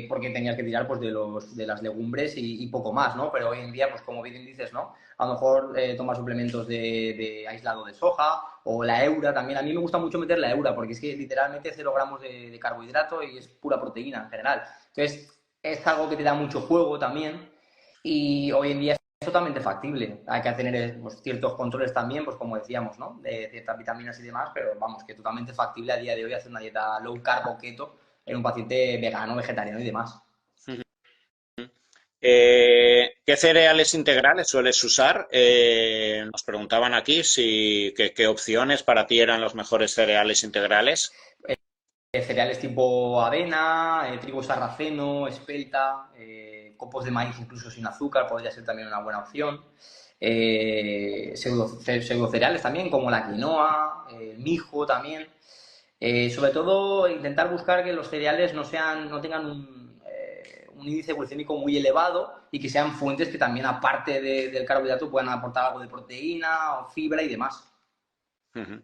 porque tenías que tirar, pues, de las legumbres y poco más, ¿no? Pero hoy en día, pues, como bien dices, ¿no? A lo mejor tomar suplementos de aislado de soja o la eura también. A mí me gusta mucho meter la eura porque es que literalmente 0 gramos de carbohidrato y es pura proteína en general. Entonces, es algo que te da mucho juego también y hoy en día es totalmente factible. Hay que tener pues, ciertos controles también, pues como decíamos, ¿no? De ciertas vitaminas y demás, pero vamos, que totalmente factible a día de hoy hacer una dieta low carb o keto en un paciente vegano, vegetariano y demás. ¿Qué cereales integrales sueles usar? Nos preguntaban aquí qué opciones para ti eran los mejores cereales integrales. cereales tipo avena, trigo sarraceno, espelta, copos de maíz incluso sin azúcar podría ser también una buena opción. Pseudo cereales también, como la quinoa, mijo también. Sobre todo intentar buscar que los cereales no tengan un índice glucémico muy elevado y que sean fuentes que también, aparte del carbohidrato, puedan aportar algo de proteína o fibra y demás. Ujú.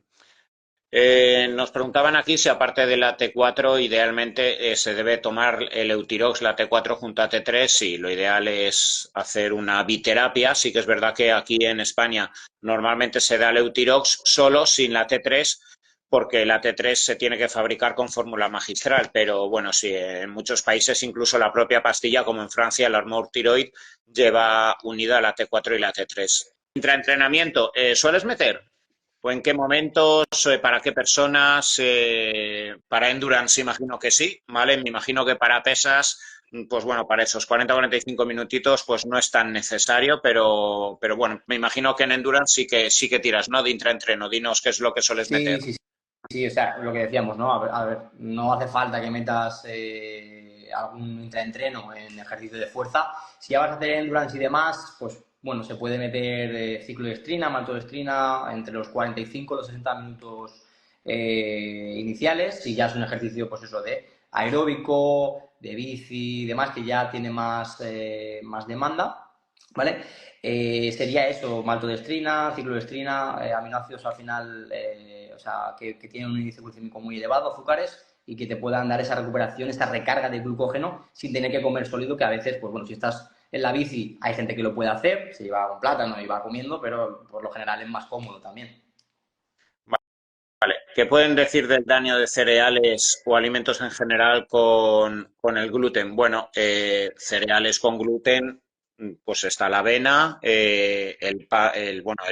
Nos preguntaban aquí si aparte de la T4 idealmente se debe tomar el Eutirox, la T4 junto a T3. Sí, lo ideal es hacer una biterapia. Sí que es verdad que aquí en España normalmente se da el Eutirox solo sin la T3 porque la T3 se tiene que fabricar con fórmula magistral, pero bueno, sí, en muchos países incluso la propia pastilla, como en Francia, el Armour Thyroid, lleva unida la T4 y la T3. Intraentrenamiento, ¿sueles meter? ¿O en qué momentos, para qué personas? Para endurance imagino que sí, ¿vale? Me imagino que para pesas, pues bueno, para esos 40-45 minutitos, pues no es tan necesario, pero bueno, me imagino que en endurance sí que tiras, ¿no? De intraentreno, dinos qué es lo que sueles meter. Sí, sí, sí. Sí, o sea, lo que decíamos, ¿no? A ver, no hace falta que metas algún intraentreno en ejercicio de fuerza. Si ya vas a hacer endurance y demás, pues bueno, se puede meter ciclodestrina, maltodestrina entre los 45 y los 60 minutos iniciales. Si ya es un ejercicio, pues eso, de aeróbico, de bici y demás, que ya tiene más demanda, ¿vale? Sería eso, maltodestrina, ciclodestrina, aminoácidos al final, o sea, que tienen un índice glucémico muy elevado, azúcares, y que te puedan dar esa recuperación, esa recarga de glucógeno sin tener que comer sólido, que a veces, pues bueno, si estás en la bici, hay gente que lo puede hacer, se lleva un plátano y va comiendo, pero por lo general es más cómodo también. Vale, ¿qué pueden decir del daño de cereales o alimentos en general con el gluten? Bueno, cereales con gluten, pues está la avena, bueno,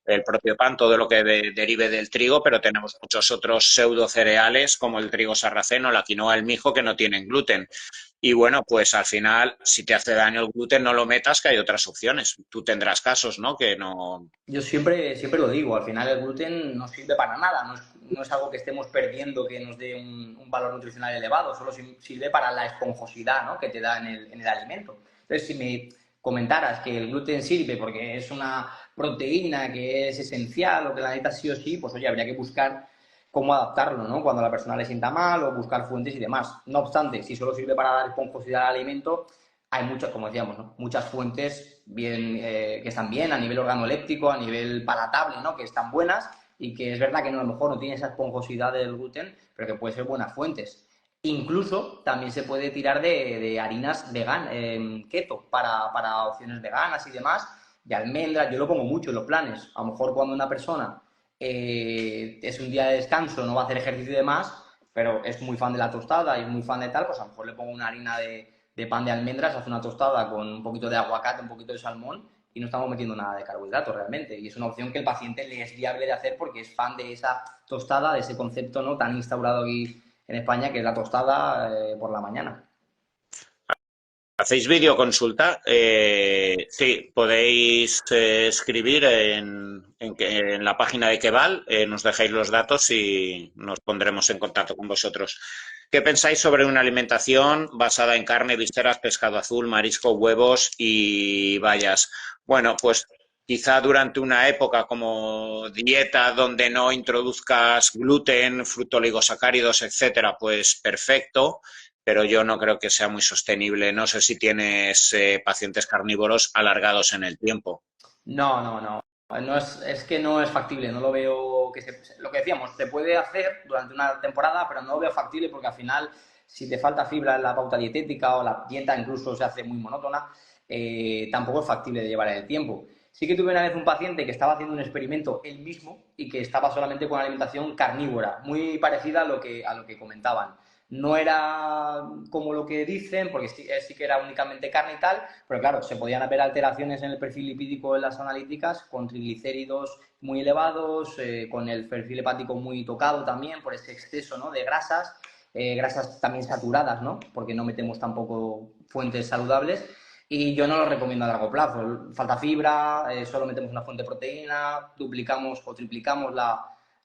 el propio pan, todo lo que derive del trigo, pero tenemos muchos otros pseudo cereales como el trigo sarraceno, la quinoa, el mijo, que no tienen gluten. Y bueno, pues al final, si te hace daño el gluten, no lo metas, que hay otras opciones. Tú tendrás casos, ¿no? Que no. Yo siempre lo digo, al final el gluten no sirve para nada, no es algo que estemos perdiendo que nos dé un valor nutricional elevado, solo sirve para la esponjosidad, ¿no?, que te da en el alimento. Entonces, si me comentaras que el gluten sirve porque es una proteína que es esencial o que la necesitas sí o sí, pues oye, habría que buscar cómo adaptarlo, ¿no?, cuando a la persona le sienta mal o buscar fuentes y demás. No obstante, si solo sirve para dar esponjosidad al alimento, hay muchas, como decíamos, ¿no?, muchas fuentes que están bien a nivel organoléptico, a nivel palatable, ¿no?, que están buenas y que es verdad que no, a lo mejor no tiene esa esponjosidad del gluten, pero que pueden ser buenas fuentes. Incluso también se puede tirar de harinas vegan, keto para opciones veganas y demás, de almendras. Yo lo pongo mucho en los planes. A lo mejor cuando una persona es un día de descanso, no va a hacer ejercicio y demás, pero es muy fan de la tostada y es muy fan de tal, pues a lo mejor le pongo una harina de pan de almendras, hace una tostada con un poquito de aguacate, un poquito de salmón y no estamos metiendo nada de carbohidratos realmente. Y es una opción que el paciente le es viable de hacer porque es fan de esa tostada, de ese concepto, ¿no?, tan instaurado aquí en España, que es la tostada por la mañana. ¿Hacéis videoconsulta? Sí, podéis escribir en la página de Keval, nos dejáis los datos y nos pondremos en contacto con vosotros. ¿Qué pensáis sobre una alimentación basada en carne, vísceras, pescado azul, marisco, huevos y bayas? Bueno, pues quizá durante una época como dieta donde no introduzcas gluten, fructoligosacáridos, etcétera, pues perfecto, pero yo no creo que sea muy sostenible. No sé si tienes pacientes carnívoros alargados en el tiempo. No, no, no. No es que no es factible, no lo veo lo que decíamos, se puede hacer durante una temporada, pero no lo veo factible porque al final, si te falta fibra en la pauta dietética o la dieta incluso se hace muy monótona, tampoco es factible de llevar en el tiempo. Sí que tuve una vez un paciente que estaba haciendo un experimento él mismo y que estaba solamente con alimentación carnívora, muy parecida a lo que comentaban. No era como lo que dicen, porque sí que era únicamente carne y tal, pero claro, se podían haber alteraciones en el perfil lipídico en las analíticas, con triglicéridos muy elevados, con el perfil hepático muy tocado también por ese exceso, ¿no?, de grasas también saturadas, ¿no?, porque no metemos tampoco fuentes saludables. Y yo no lo recomiendo a largo plazo. Falta fibra, solo metemos una fuente de proteína, duplicamos o triplicamos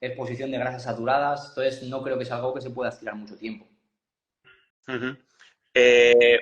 exposición de grasas saturadas, entonces no creo que sea algo que se pueda estirar mucho tiempo. Ujú.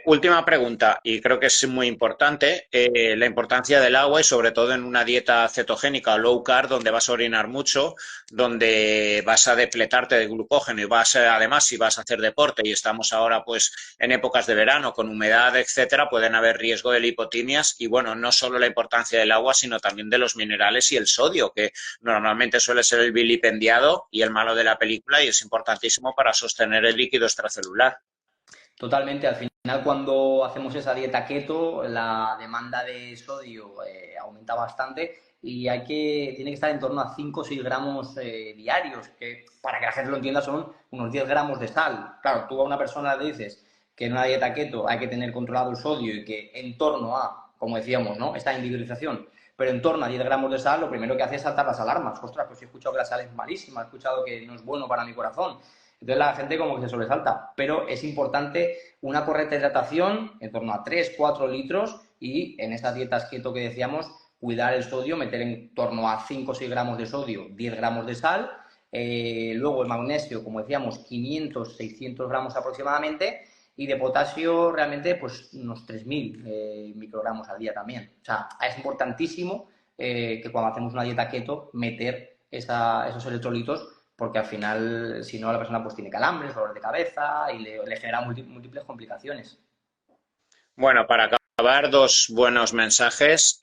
Última pregunta, y creo que es muy importante, la importancia del agua y sobre todo en una dieta cetogénica o low carb donde vas a orinar mucho, donde vas a depletarte de glucógeno y además si vas a hacer deporte y estamos ahora pues en épocas de verano con humedad, etcétera, pueden haber riesgo de lipotimias y bueno, no solo la importancia del agua, sino también de los minerales y el sodio, que normalmente suele ser el vilipendiado y el malo de la película y es importantísimo para sostener el líquido extracelular. Totalmente, al final cuando hacemos esa dieta keto, la demanda de sodio aumenta bastante y tiene que estar en torno a 5 o 6 gramos diarios, que para que la gente lo entienda son unos 10 gramos de sal. Claro, tú a una persona le dices que en una dieta keto hay que tener controlado el sodio y que en torno a, como decíamos, ¿no? Esta individualización, pero en torno a 10 gramos de sal, lo primero que hace es saltar las alarmas. Ostras, pues he escuchado que la sal es malísima, he escuchado que no es bueno para mi corazón. Entonces la gente como que se sobresalta, pero es importante una correcta hidratación en torno a 3-4 litros y en esas dietas keto que decíamos, cuidar el sodio, meter en torno a 5 o 6 gramos de sodio, 10 gramos de sal, luego el magnesio, como decíamos, 500-600 gramos aproximadamente y de potasio realmente pues unos 3.000 microgramos al día también. O sea, es importantísimo que cuando hacemos una dieta keto meter esos electrolitos porque al final, si no, la persona pues tiene calambres, dolor de cabeza y le genera múltiples complicaciones. Bueno, para acabar, dos buenos mensajes.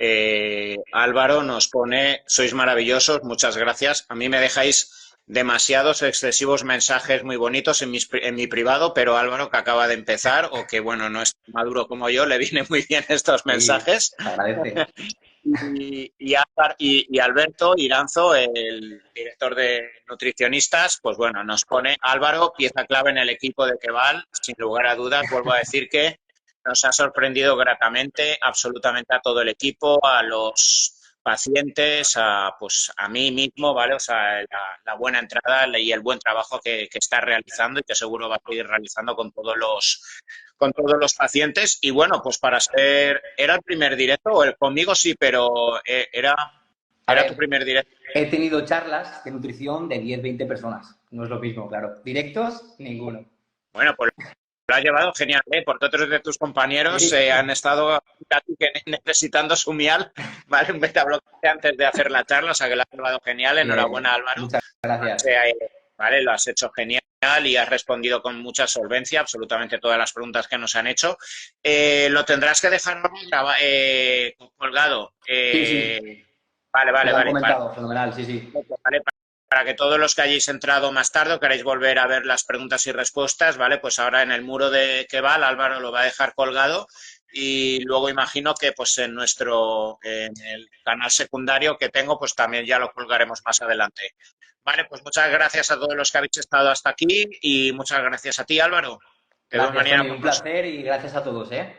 Álvaro nos pone, sois maravillosos, muchas gracias. A mí me dejáis demasiados excesivos mensajes muy bonitos en mi privado, pero Álvaro, que acaba de empezar o que, bueno, no es tan maduro como yo, le viene muy bien estos Sí, mensajes. se agradece. Y Alberto Iranzo, el director de nutricionistas, pues bueno, nos pone Álvaro, pieza clave en el equipo de Keval, sin lugar a dudas, vuelvo a decir que nos ha sorprendido gratamente absolutamente a todo el equipo, a los pacientes, pues a mí mismo, ¿vale? O sea, la buena entrada y el buen trabajo que está realizando y que seguro va a seguir realizando con todos los pacientes. Y bueno, pues para ser, ¿era el primer directo? O conmigo sí, pero A era tu ver, primer directo. he tenido charlas de nutrición de 10-20 personas. No es lo mismo, claro. Directos, ninguno. Bueno, pues lo has llevado genial, ¿eh? Porque otros de tus compañeros Sí. han estado casi que necesitando su mial, ¿vale? Un betabloqueante antes de hacer la charla, o sea que lo has llevado genial. Enhorabuena, Álvaro. Muchas O gracias. sea, ¿vale? Lo has hecho genial y has respondido con mucha solvencia absolutamente todas las preguntas que nos han hecho. Lo tendrás que dejar colgado. Sí, sí, Vale, me vale, lo han vale. comentado, fenomenal, sí, sí. ¿Vale? Para que todos los que hayáis entrado más tarde o queráis volver a ver las preguntas y respuestas, ¿vale? Pues ahora en el muro de Keval, Álvaro lo va a dejar colgado y luego imagino que pues en el canal secundario que tengo, pues también ya lo colgaremos más adelante. Vale, pues muchas gracias a todos los que habéis estado hasta aquí y muchas gracias a ti, Álvaro. Te veo Gracias, mañana Tony, por un nosotros. placer y gracias a todos, ¿eh?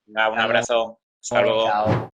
Un Hasta luego. abrazo. Hasta luego. Chao.